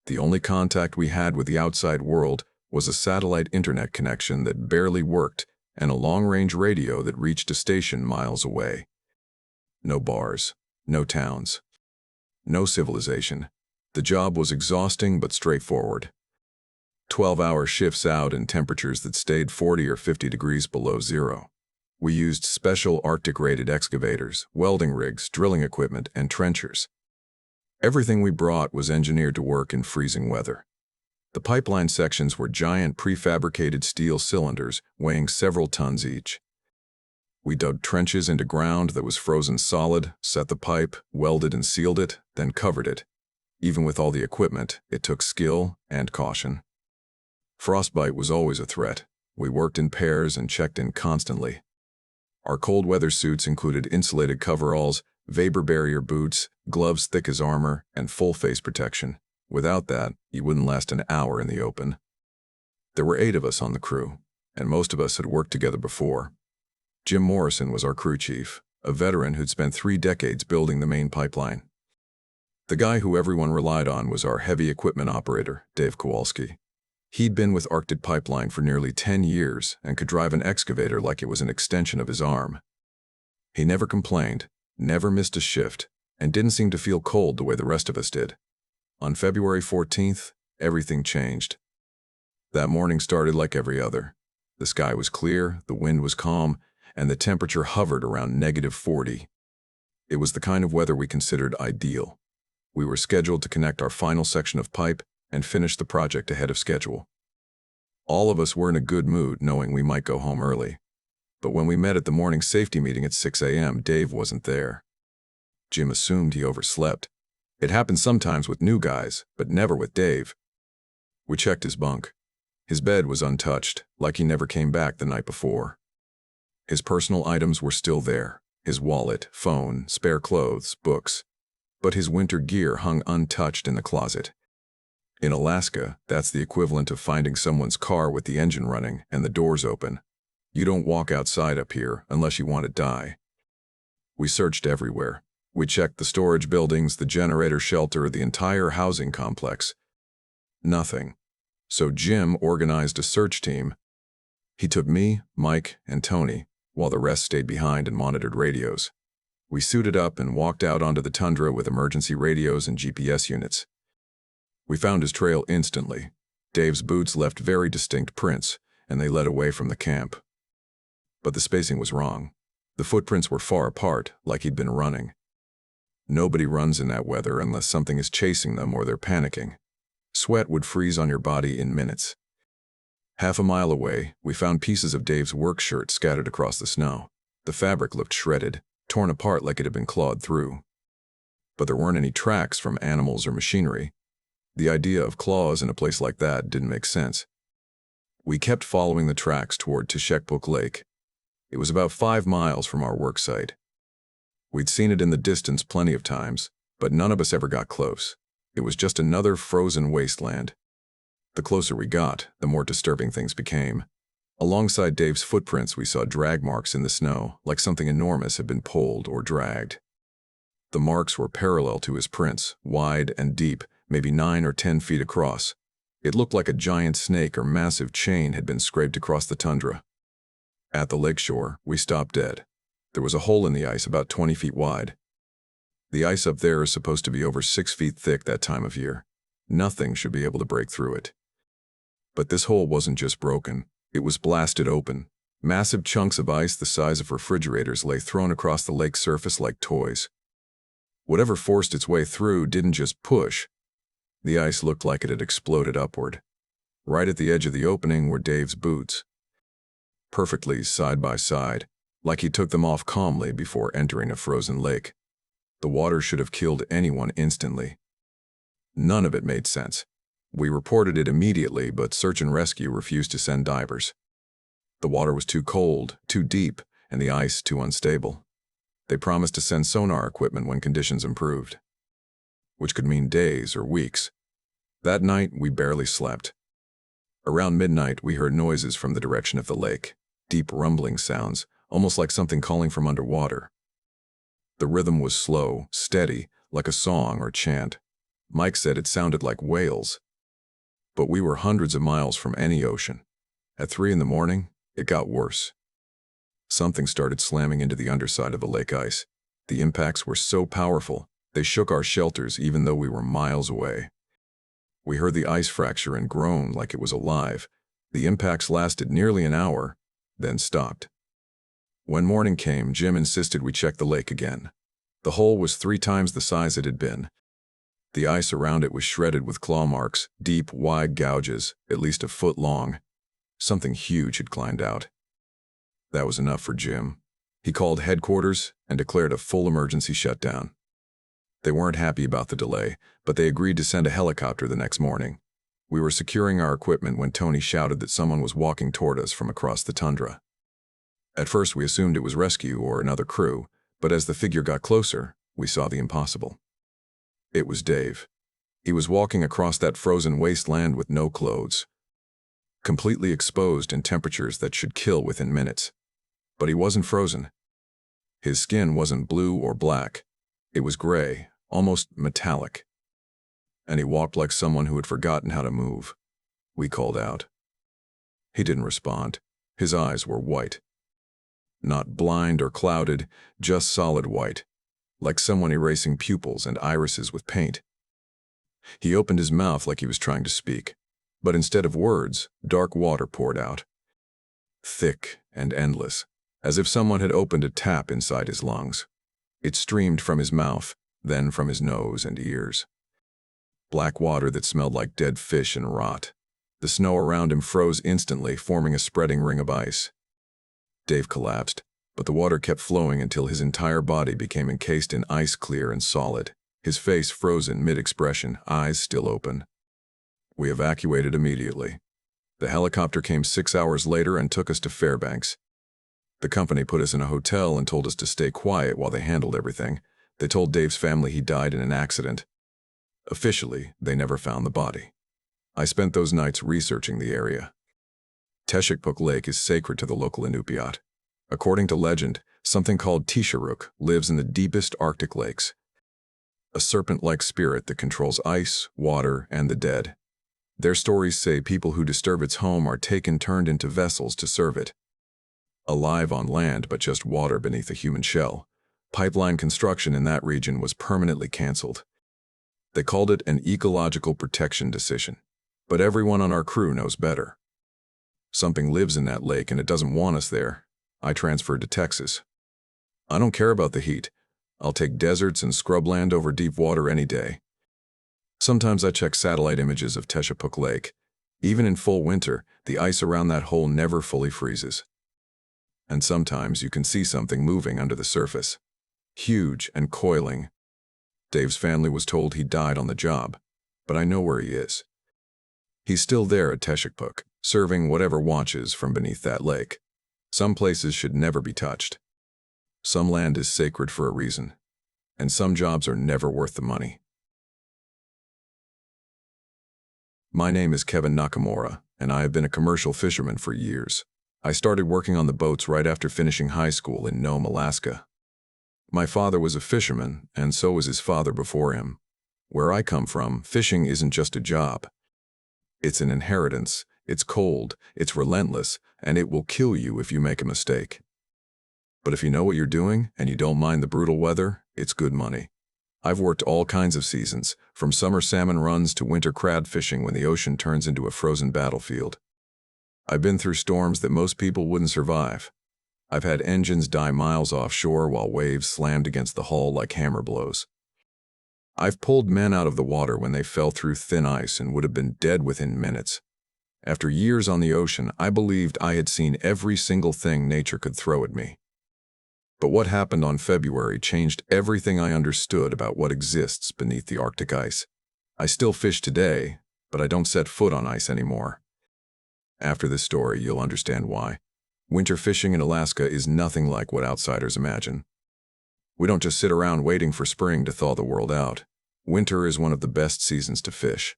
The only contact we had with the outside world was a satellite internet connection that barely worked and a long-range radio that reached a station miles away. No bars, no towns, no civilization. The job was exhausting but straightforward. 12-hour shifts out in temperatures that stayed 40 or 50 degrees below zero. We used special Arctic-rated excavators, welding rigs, drilling equipment, and trenchers. Everything we brought was engineered to work in freezing weather. The pipeline sections were giant prefabricated steel cylinders weighing several tons each. We dug trenches into ground that was frozen solid, set the pipe, welded and sealed it, then covered it. Even with all the equipment, it took skill and caution. Frostbite was always a threat. We worked in pairs and checked in constantly. Our cold weather suits included insulated coveralls, vapor barrier boots, gloves thick as armor, and full face protection. Without that, you wouldn't last an hour in the open. There were 8 of us on the crew, and most of us had worked together before. Jim Morrison was our crew chief, a veteran who'd spent 3 decades building the main pipeline. The guy who everyone relied on was our heavy equipment operator, Dave Kowalski. He'd been with Arctic Pipeline for nearly 10 years and could drive an excavator like it was an extension of his arm. He never complained, never missed a shift, and didn't seem to feel cold the way the rest of us did. On February 14th, everything changed. That morning started like every other. The sky was clear, the wind was calm, and the temperature hovered around -40. It was the kind of weather we considered ideal. We were scheduled to connect our final section of pipe and finish the project ahead of schedule. All of us were in a good mood knowing we might go home early. But when we met at the morning safety meeting at 6 a.m., Dave wasn't there. Jim assumed he overslept. It happened sometimes with new guys, but never with Dave. We checked his bunk. His bed was untouched, like he never came back the night before. His personal items were still there, his wallet, phone, spare clothes, books. But his winter gear hung untouched in the closet. In Alaska, that's the equivalent of finding someone's car with the engine running and the doors open. You don't walk outside up here unless you want to die. We searched everywhere. We checked the storage buildings, the generator shelter, the entire housing complex. Nothing. So Jim organized a search team. He took me, Mike, and Tony, while the rest stayed behind and monitored radios. We suited up and walked out onto the tundra with emergency radios and GPS units. We found his trail instantly. Dave's boots left very distinct prints, and they led away from the camp. But the spacing was wrong. The footprints were far apart, like he'd been running. Nobody runs in that weather unless something is chasing them or they're panicking. Sweat would freeze on your body in minutes. Half a mile away, we found pieces of Dave's work shirt scattered across the snow. The fabric looked shredded, torn apart like it had been clawed through. But there weren't any tracks from animals or machinery. The idea of claws in a place like that didn't make sense. We kept following the tracks toward Teshekpuk Lake. It was about 5 miles from our work site. We'd seen it in the distance plenty of times, but none of us ever got close. It was just another frozen wasteland. The closer we got, the more disturbing things became. Alongside Dave's footprints, we saw drag marks in the snow, like something enormous had been pulled or dragged. The marks were parallel to his prints, wide and deep, maybe 9 or 10 feet across. It looked like a giant snake or massive chain had been scraped across the tundra. At the lakeshore, we stopped dead. There was a hole in the ice about 20 feet wide. The ice up there is supposed to be over 6 feet thick that time of year. Nothing should be able to break through it. But this hole wasn't just broken. It was blasted open. Massive chunks of ice the size of refrigerators lay thrown across the lake's surface like toys. Whatever forced its way through didn't just push. The ice looked like it had exploded upward. Right at the edge of the opening were Dave's boots. Perfectly side by side, like he took them off calmly before entering a frozen lake. The water should have killed anyone instantly. None of it made sense. We reported it immediately, but search and rescue refused to send divers. The water was too cold, too deep, and the ice too unstable. They promised to send sonar equipment when conditions improved, which could mean days or weeks. That night, we barely slept. Around midnight, we heard noises from the direction of the lake, deep rumbling sounds, almost like something calling from underwater. The rhythm was slow, steady, like a song or chant. Mike said it sounded like whales. But we were hundreds of miles from any ocean. At 3 in the morning, it got worse. Something started slamming into the underside of the lake ice. The impacts were so powerful, they shook our shelters even though we were miles away. We heard the ice fracture and groan like it was alive. The impacts lasted nearly an hour, then stopped. When morning came, Jim insisted we check the lake again. The hole was 3 times the size it had been. The ice around it was shredded with claw marks, deep, wide gouges, at least a foot long. Something huge had climbed out. That was enough for Jim. He called headquarters and declared a full emergency shutdown. They weren't happy about the delay, but they agreed to send a helicopter the next morning. We were securing our equipment when Tony shouted that someone was walking toward us from across the tundra. At first we assumed it was rescue or another crew, but as the figure got closer, we saw the impossible. It was Dave. He was walking across that frozen wasteland with no clothes, completely exposed in temperatures that should kill within minutes. But he wasn't frozen. His skin wasn't blue or black. It was gray, almost metallic. And he walked like someone who had forgotten how to move. We called out. He didn't respond. His eyes were white. Not blind or clouded, just solid white, like someone erasing pupils and irises with paint. He opened his mouth like he was trying to speak, but instead of words, dark water poured out. Thick and endless, as if someone had opened a tap inside his lungs. It streamed from his mouth, then from his nose and ears. Black water that smelled like dead fish and rot. The snow around him froze instantly, forming a spreading ring of ice. Dave collapsed, but the water kept flowing until his entire body became encased in ice clear and solid, his face frozen mid-expression, eyes still open. We evacuated immediately. The helicopter came 6 hours later and took us to Fairbanks. The company put us in a hotel and told us to stay quiet while they handled everything. They told Dave's family he died in an accident. Officially, they never found the body. I spent those nights researching the area. Teshikpuk Lake is sacred to the local Inupiat. According to legend, something called Tisharuk lives in the deepest Arctic lakes. A serpent-like spirit that controls ice, water, and the dead. Their stories say people who disturb its home are turned into vessels to serve it. Alive on land but just water beneath a human shell. Pipeline construction in that region was permanently canceled. They called it an ecological protection decision. But everyone on our crew knows better. Something lives in that lake and it doesn't want us there. I transferred to Texas. I don't care about the heat. I'll take deserts and scrubland over deep water any day. Sometimes I check satellite images of Teshikpuk Lake. Even in full winter, the ice around that hole never fully freezes. And sometimes you can see something moving under the surface. Huge and coiling. Dave's family was told he died on the job, but I know where he is. He's still there at Teshikpuk, serving whatever watches from beneath that lake. Some places should never be touched. Some land is sacred for a reason, and some jobs are never worth the money. My name is Kevin Nakamura, and I have been a commercial fisherman for years. I started working on the boats right after finishing high school in Nome, Alaska. My father was a fisherman, and so was his father before him. Where I come from, fishing isn't just a job. It's an inheritance, it's cold, it's relentless, and it will kill you if you make a mistake. But if you know what you're doing, and you don't mind the brutal weather, it's good money. I've worked all kinds of seasons, from summer salmon runs to winter crab fishing when the ocean turns into a frozen battlefield. I've been through storms that most people wouldn't survive. I've had engines die miles offshore while waves slammed against the hull like hammer blows. I've pulled men out of the water when they fell through thin ice and would have been dead within minutes. After years on the ocean, I believed I had seen every single thing nature could throw at me. But what happened on February changed everything I understood about what exists beneath the Arctic ice. I still fish today, but I don't set foot on ice anymore. After this story, you'll understand why. Winter fishing in Alaska is nothing like what outsiders imagine. We don't just sit around waiting for spring to thaw the world out. Winter is one of the best seasons to fish.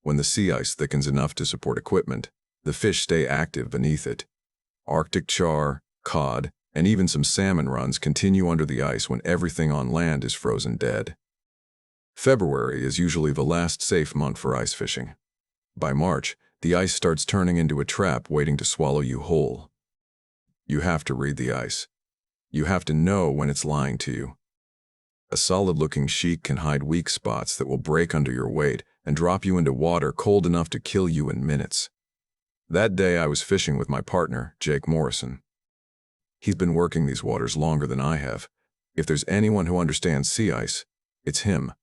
When the sea ice thickens enough to support equipment, the fish stay active beneath it. Arctic char, cod, and even some salmon runs continue under the ice when everything on land is frozen dead. February is usually the last safe month for ice fishing. By March, the ice starts turning into a trap waiting to swallow you whole. You have to read the ice. You have to know when it's lying to you. A solid-looking sheet can hide weak spots that will break under your weight and drop you into water cold enough to kill you in minutes. That day I was fishing with my partner, Jake Morrison. He's been working these waters longer than I have. If there's anyone who understands sea ice, it's him.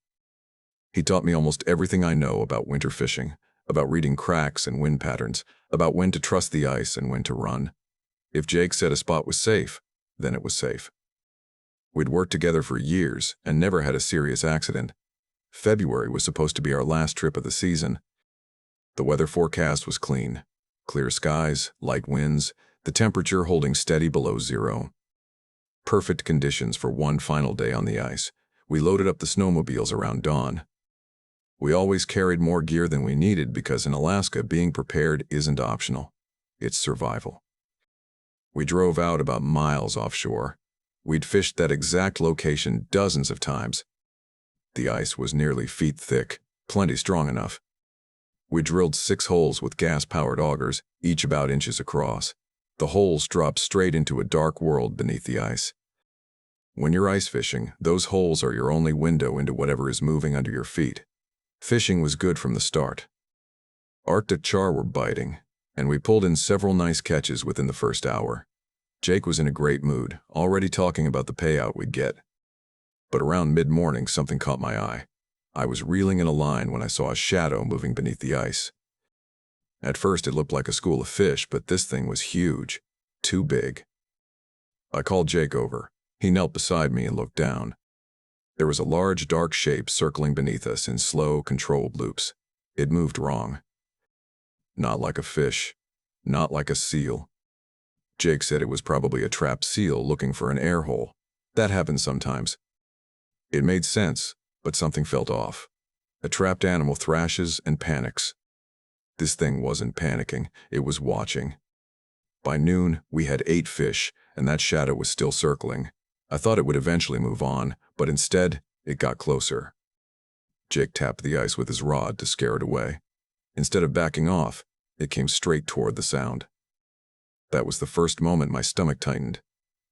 He taught me almost everything I know about winter fishing, about reading cracks and wind patterns, about when to trust the ice and when to run. If Jake said a spot was safe, then it was safe. We'd worked together for years and never had a serious accident. February was supposed to be our last trip of the season. The weather forecast was clean. Clear skies, light winds, the temperature holding steady below zero. Perfect conditions for one final day on the ice. We loaded up the snowmobiles around dawn. We always carried more gear than we needed because in Alaska, being prepared isn't optional. It's survival. We drove out about miles offshore. We'd fished that exact location dozens of times. The ice was nearly feet thick, plenty strong enough. We drilled 6 holes with gas-powered augers, each about inches across. The holes dropped straight into a dark world beneath the ice. When you're ice fishing, those holes are your only window into whatever is moving under your feet. Fishing was good from the start. Arctic char were biting, and we pulled in several nice catches within the first hour. Jake was in a great mood, already talking about the payout we'd get. But around mid-morning, something caught my eye. I was reeling in a line when I saw a shadow moving beneath the ice. At first, it looked like a school of fish, but this thing was huge, too big. I called Jake over. He knelt beside me and looked down. There was a large, dark shape circling beneath us in slow, controlled loops. It moved wrong. Not like a fish. Not like a seal. Jake said it was probably a trapped seal looking for an air hole. That happens sometimes. It made sense, but something felt off. A trapped animal thrashes and panics. This thing wasn't panicking, it was watching. By noon, we had 8 fish, and that shadow was still circling. I thought it would eventually move on, but instead, it got closer. Jake tapped the ice with his rod to scare it away. Instead of backing off, it came straight toward the sound. That was the first moment my stomach tightened.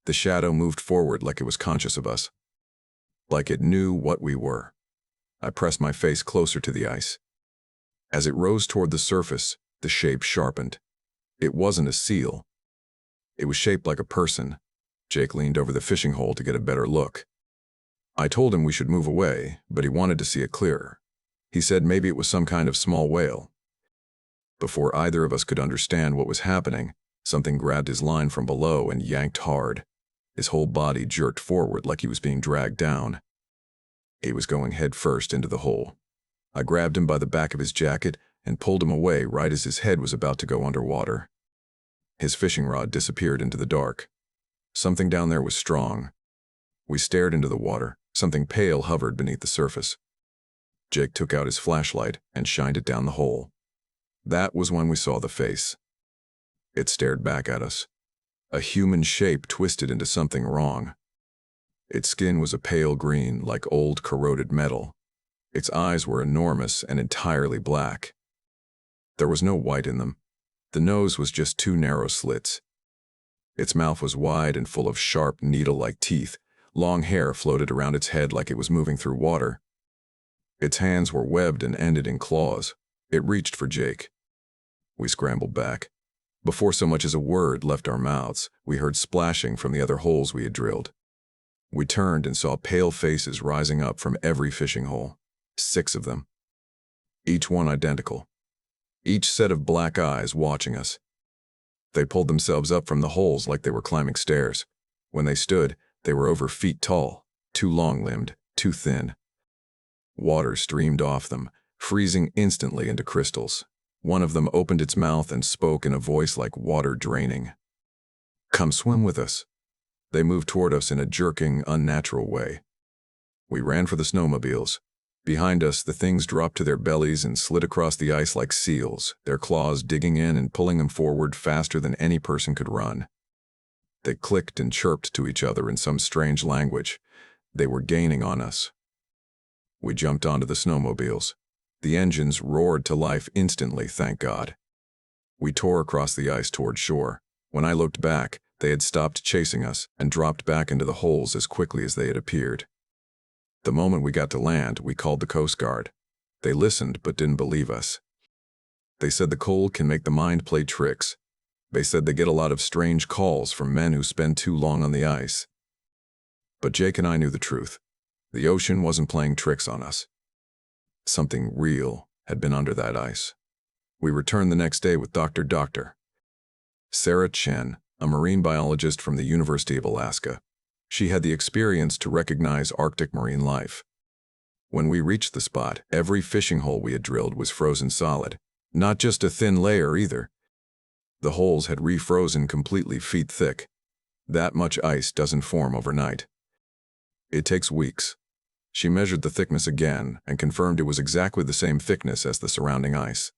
The shadow moved forward like it was conscious of us. Like it knew what we were. I pressed my face closer to the ice. As it rose toward the surface, the shape sharpened. It wasn't a seal. It was shaped like a person. Jake leaned over the fishing hole to get a better look. I told him we should move away, but he wanted to see it clearer. He said maybe it was some kind of small whale. Before either of us could understand what was happening, something grabbed his line from below and yanked hard. His whole body jerked forward like he was being dragged down. He was going head first into the hole. I grabbed him by the back of his jacket and pulled him away right as his head was about to go underwater. His fishing rod disappeared into the dark. Something down there was strong. We stared into the water. Something pale hovered beneath the surface. Jake took out his flashlight and shined it down the hole. That was when we saw the face. It stared back at us. A human shape twisted into something wrong. Its skin was a pale green, like old corroded metal. Its eyes were enormous and entirely black. There was no white in them. The nose was just 2 narrow slits. Its mouth was wide and full of sharp, needle-like teeth. Long hair floated around its head like it was moving through water. Its hands were webbed and ended in claws. It reached for Jake. We scrambled back. Before so much as a word left our mouths, we heard splashing from the other holes we had drilled. We turned and saw pale faces rising up from every fishing hole. 6 of them. Each one identical. Each set of black eyes watching us. They pulled themselves up from the holes like they were climbing stairs. When they stood, they were over feet tall, too long-limbed, too thin. Water streamed off them, freezing instantly into crystals. One of them opened its mouth and spoke in a voice like water draining. "Come swim with us." They moved toward us in a jerking, unnatural way. We ran for the snowmobiles. Behind us, the things dropped to their bellies and slid across the ice like seals, their claws digging in and pulling them forward faster than any person could run. They clicked and chirped to each other in some strange language. They were gaining on us. We jumped onto the snowmobiles. The engines roared to life instantly, thank God. We tore across the ice toward shore. When I looked back, they had stopped chasing us and dropped back into the holes as quickly as they had appeared. The moment we got to land, we called the Coast Guard. They listened but didn't believe us. They said the cold can make the mind play tricks. They said they get a lot of strange calls from men who spend too long on the ice. But Jake and I knew the truth. The ocean wasn't playing tricks on us. Something real had been under that ice. We returned the next day with Dr. Sarah Chen, a marine biologist from the University of Alaska. She had the experience to recognize Arctic marine life. When we reached the spot, every fishing hole we had drilled was frozen solid, not just a thin layer either. The holes had refrozen completely feet thick. That much ice doesn't form overnight. It takes weeks. She measured the thickness again and confirmed it was exactly the same thickness as the surrounding ice.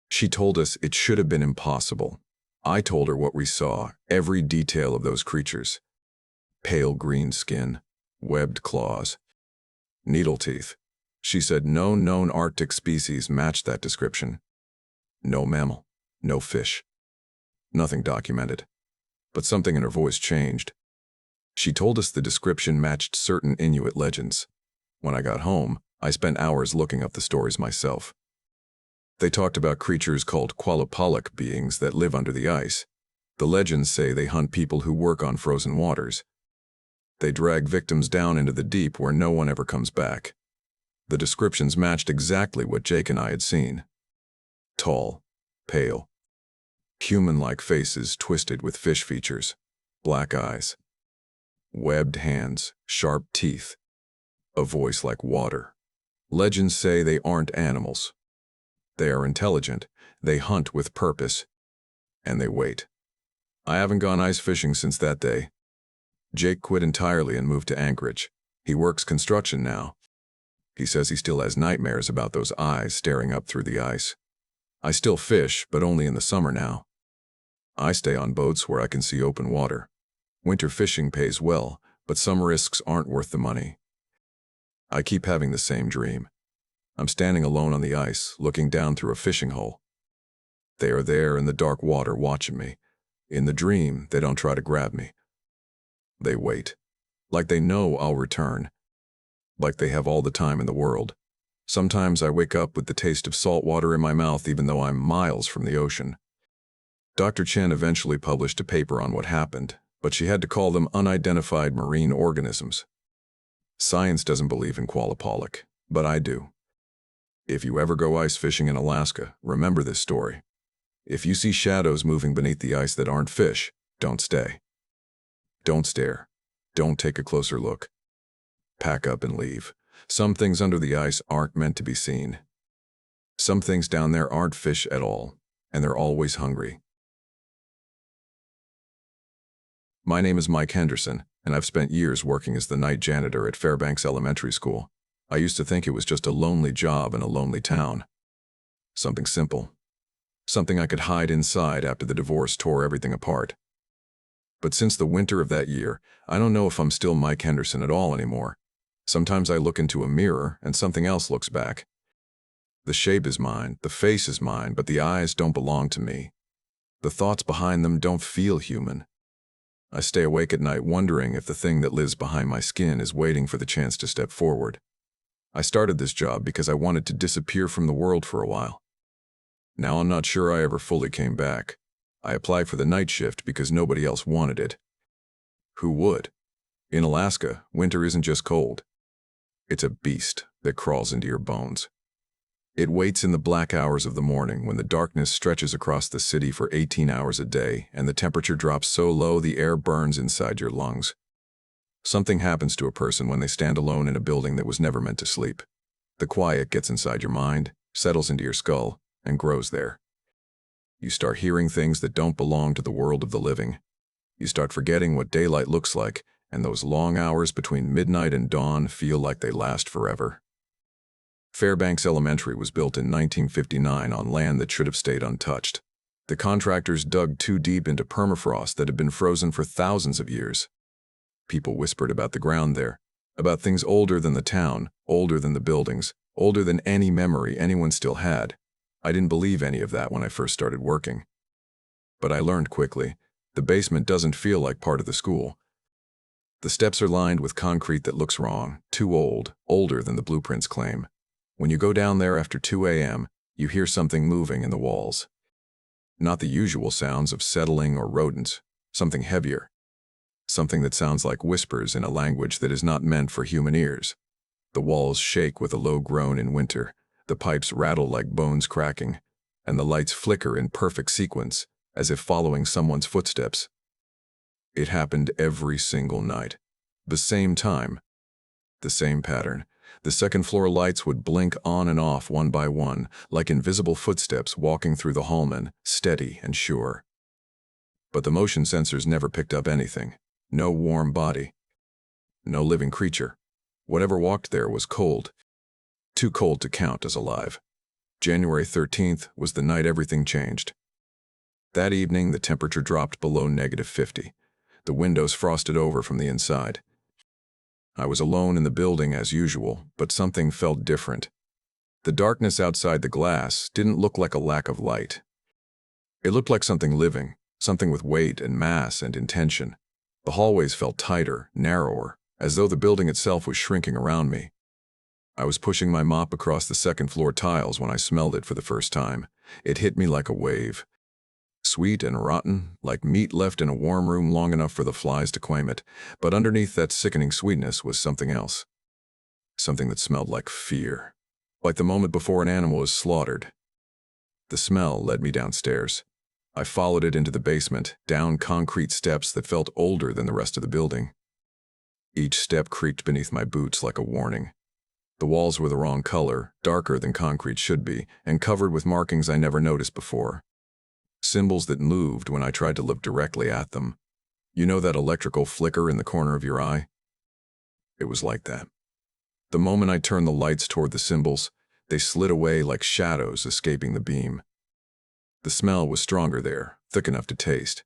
She told us it should have been impossible. I told her what we saw, every detail of those creatures. Pale green skin, webbed claws, needle teeth. She said no known Arctic species matched that description. No mammal, no fish. Nothing documented. But something in her voice changed. She told us the description matched certain Inuit legends. When I got home, I spent hours looking up the stories myself. They talked about creatures called qualopolic beings that live under the ice. The legends say they hunt people who work on frozen waters. They drag victims down into the deep where no one ever comes back. The descriptions matched exactly what Jake and I had seen. Tall, pale, human-like faces twisted with fish features, black eyes, webbed hands, sharp teeth, a voice like water. Legends say they aren't animals. They are intelligent, they hunt with purpose, and they wait. I haven't gone ice fishing since that day. Jake quit entirely and moved to Anchorage. He works construction now. He says he still has nightmares about those eyes staring up through the ice. I still fish, but only in the summer now. I stay on boats where I can see open water. Winter fishing pays well, but some risks aren't worth the money. I keep having the same dream. I'm standing alone on the ice, looking down through a fishing hole. They are there in the dark water watching me. In the dream, they don't try to grab me. They wait. Like they know I'll return. Like they have all the time in the world. Sometimes I wake up with the taste of salt water in my mouth even though I'm miles from the ocean. Dr. Chen eventually published a paper on what happened, but she had to call them unidentified marine organisms. Science doesn't believe in qualopolic, but I do. If you ever go ice fishing in Alaska, remember this story. If you see shadows moving beneath the ice that aren't fish, don't stay. Don't stare. Don't take a closer look. Pack up and leave. Some things under the ice aren't meant to be seen. Some things down there aren't fish at all, and they're always hungry. My name is Mike Henderson, and I've spent years working as the night janitor at Fairbanks Elementary School. I used to think it was just a lonely job in a lonely town. Something simple. Something I could hide inside after the divorce tore everything apart. But since the winter of that year, I don't know if I'm still Mike Henderson at all anymore. Sometimes I look into a mirror and something else looks back. The shape is mine, the face is mine, but the eyes don't belong to me. The thoughts behind them don't feel human. I stay awake at night wondering if the thing that lives behind my skin is waiting for the chance to step forward. I started this job because I wanted to disappear from the world for a while. Now I'm not sure I ever fully came back. I applied for the night shift because nobody else wanted it. Who would? In Alaska, winter isn't just cold. It's a beast that crawls into your bones. It waits in the black hours of the morning when the darkness stretches across the city for 18 hours a day and the temperature drops so low the air burns inside your lungs. Something happens to a person when they stand alone in a building that was never meant to sleep. The quiet gets inside your mind, settles into your skull, and grows there. You start hearing things that don't belong to the world of the living. You start forgetting what daylight looks like, and those long hours between midnight and dawn feel like they last forever. Fairbanks Elementary was built in 1959 on land that should have stayed untouched. The contractors dug too deep into permafrost that had been frozen for thousands of years. People whispered about the ground there, about things older than the town, older than the buildings, older than any memory anyone still had. I didn't believe any of that when I first started working. But I learned quickly, the basement doesn't feel like part of the school. The steps are lined with concrete that looks wrong, too old, older than the blueprints claim. When you go down there after 2 a.m., you hear something moving in the walls. Not the usual sounds of settling or rodents, something heavier. Something that sounds like whispers in a language that is not meant for human ears. The walls shake with a low groan in winter, the pipes rattle like bones cracking, and the lights flicker in perfect sequence, as if following someone's footsteps. It happened every single night. The same time, the same pattern. The second-floor lights would blink on and off one by one, like invisible footsteps walking through the hallman, steady and sure. But the motion sensors never picked up anything. No warm body. No living creature. Whatever walked there was cold. Too cold to count as alive. January 13th was the night everything changed. That evening, the temperature dropped below -50. The windows frosted over from the inside. I was alone in the building as usual, but something felt different. The darkness outside the glass didn't look like a lack of light. It looked like something living, something with weight and mass and intention. The hallways felt tighter, narrower, as though the building itself was shrinking around me. I was pushing my mop across the second-floor tiles when I smelled it for the first time. It hit me like a wave. Sweet and rotten, like meat left in a warm room long enough for the flies to claim it, but underneath that sickening sweetness was something else. Something that smelled like fear. Like the moment before an animal is slaughtered. The smell led me downstairs. I followed it into the basement, down concrete steps that felt older than the rest of the building. Each step creaked beneath my boots like a warning. The walls were the wrong color, darker than concrete should be, and covered with markings I never noticed before. Symbols that moved when I tried to look directly at them. You know that electrical flicker in the corner of your eye? It was like that. The moment I turned the lights toward the symbols, they slid away like shadows escaping the beam. The smell was stronger there, thick enough to taste.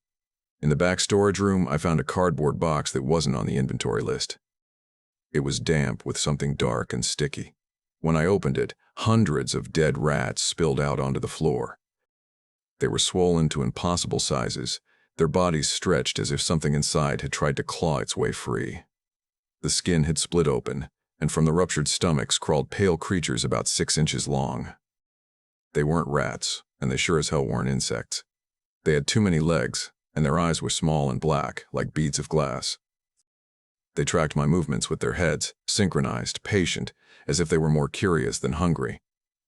In the back storage room, I found a cardboard box that wasn't on the inventory list. It was damp with something dark and sticky. When I opened it, hundreds of dead rats spilled out onto the floor. They were swollen to impossible sizes, their bodies stretched as if something inside had tried to claw its way free. The skin had split open, and from the ruptured stomachs crawled pale creatures about 6 inches long. They weren't rats, and they sure as hell weren't insects. They had too many legs, and their eyes were small and black, like beads of glass. They tracked my movements with their heads, synchronized, patient, as if they were more curious than hungry.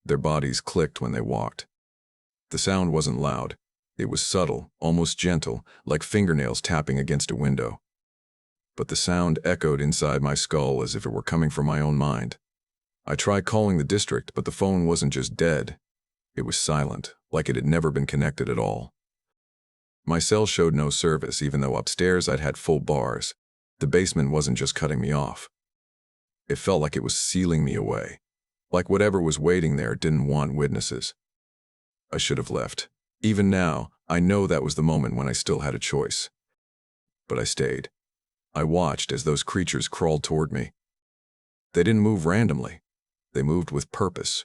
Their bodies clicked when they walked. The sound wasn't loud. It was subtle, almost gentle, like fingernails tapping against a window. But the sound echoed inside my skull as if it were coming from my own mind. I tried calling the district, but the phone wasn't just dead. It was silent, like it had never been connected at all. My cell showed no service, even though upstairs I'd had full bars. The basement wasn't just cutting me off. It felt like it was sealing me away, like whatever was waiting there didn't want witnesses. I should have left. Even now, I know that was the moment when I still had a choice. But I stayed. I watched as those creatures crawled toward me. They didn't move randomly. They moved with purpose.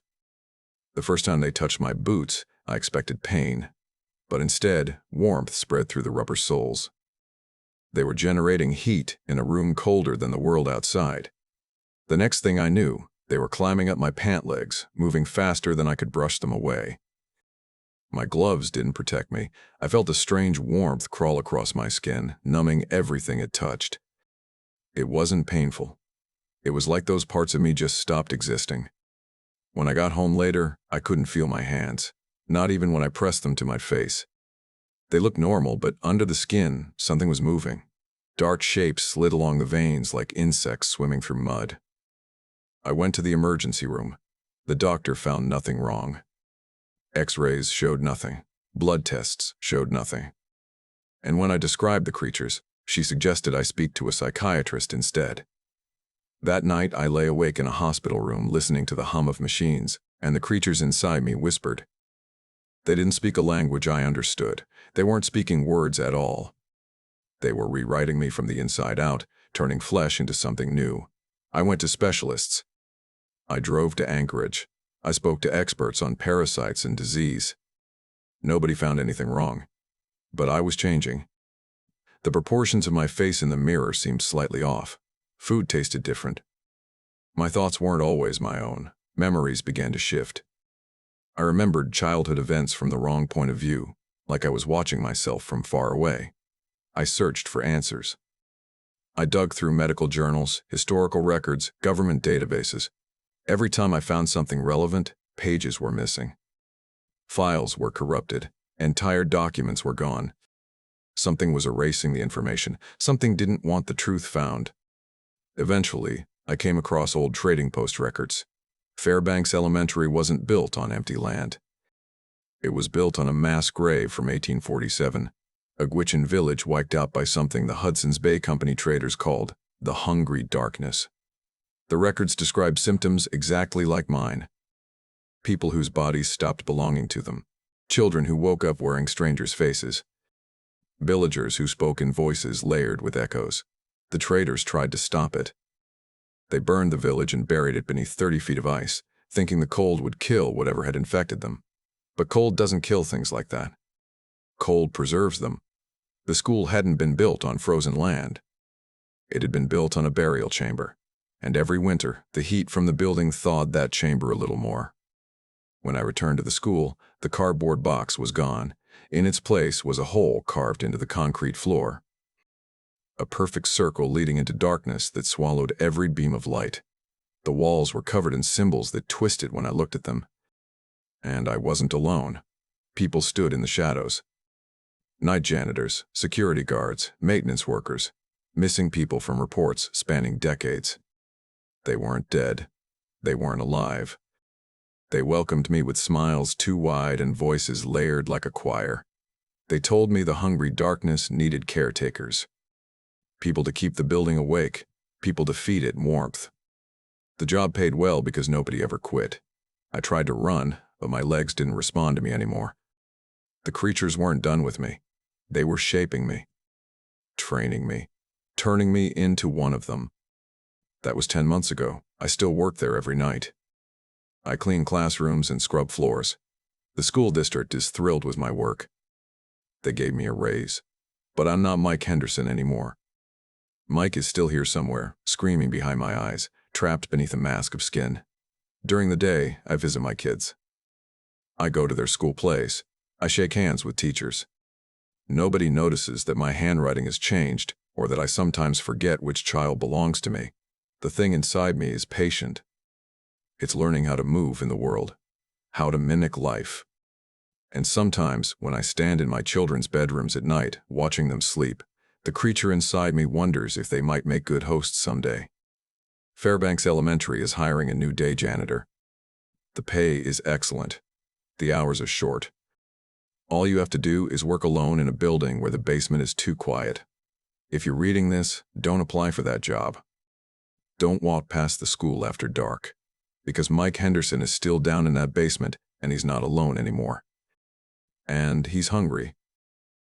The first time they touched my boots, I expected pain. But instead, warmth spread through the rubber soles. They were generating heat in a room colder than the world outside. The next thing I knew, they were climbing up my pant legs, moving faster than I could brush them away. My gloves didn't protect me. I felt a strange warmth crawl across my skin, numbing everything it touched. It wasn't painful. It was like those parts of me just stopped existing. When I got home later, I couldn't feel my hands, not even when I pressed them to my face. They looked normal, but under the skin, something was moving. Dark shapes slid along the veins like insects swimming through mud. I went to the emergency room. The doctor found nothing wrong. X-rays showed nothing. Blood tests showed nothing. And when I described the creatures, she suggested I speak to a psychiatrist instead. That night, I lay awake in a hospital room listening to the hum of machines, and the creatures inside me whispered. They didn't speak a language I understood. They weren't speaking words at all. They were rewriting me from the inside out, turning flesh into something new. I went to specialists. I drove to Anchorage. I spoke to experts on parasites and disease. Nobody found anything wrong. But I was changing. The proportions of my face in the mirror seemed slightly off. Food tasted different. My thoughts weren't always my own. Memories began to shift. I remembered childhood events from the wrong point of view, like I was watching myself from far away. I searched for answers. I dug through medical journals, historical records, government databases. Every time I found something relevant, pages were missing. Files were corrupted. Entire documents were gone. Something was erasing the information. Something didn't want the truth found. Eventually, I came across old trading post records. Fairbanks Elementary wasn't built on empty land. It was built on a mass grave from 1847, a Gwich'in village wiped out by something the Hudson's Bay Company traders called the Hungry Darkness. The records describe symptoms exactly like mine. People whose bodies stopped belonging to them. Children who woke up wearing strangers' faces. Villagers who spoke in voices layered with echoes. The traders tried to stop it. They burned the village and buried it beneath 30 feet of ice, thinking the cold would kill whatever had infected them. But cold doesn't kill things like that. Cold preserves them. The school hadn't been built on frozen land. It had been built on a burial chamber, and every winter, the heat from the building thawed that chamber a little more. When I returned to the school, the cardboard box was gone. In its place was a hole carved into the concrete floor. A perfect circle leading into darkness that swallowed every beam of light. The walls were covered in symbols that twisted when I looked at them. And I wasn't alone. People stood in the shadows. Night janitors, security guards, maintenance workers, missing people from reports spanning decades. They weren't dead. They weren't alive. They welcomed me with smiles too wide and voices layered like a choir. They told me the hungry darkness needed caretakers. People to keep the building awake, people to feed it warmth. The job paid well because nobody ever quit. I tried to run, but my legs didn't respond to me anymore. The creatures weren't done with me. They were shaping me, training me, turning me into one of them. That was 10 months ago. I still work there every night. I clean classrooms and scrub floors. The school district is thrilled with my work. They gave me a raise. But I'm not Mike Henderson anymore. Mike is still here somewhere, screaming behind my eyes, trapped beneath a mask of skin. During the day, I visit my kids. I go to their school plays. I shake hands with teachers. Nobody notices that my handwriting has changed or that I sometimes forget which child belongs to me. The thing inside me is patient. It's learning how to move in the world, how to mimic life. And sometimes, when I stand in my children's bedrooms at night, watching them sleep, the creature inside me wonders if they might make good hosts someday. Fairbanks Elementary is hiring a new day janitor. The pay is excellent. The hours are short. All you have to do is work alone in a building where the basement is too quiet. If you're reading this, don't apply for that job. Don't walk past the school after dark, because Mike Henderson is still down in that basement and he's not alone anymore. And he's hungry.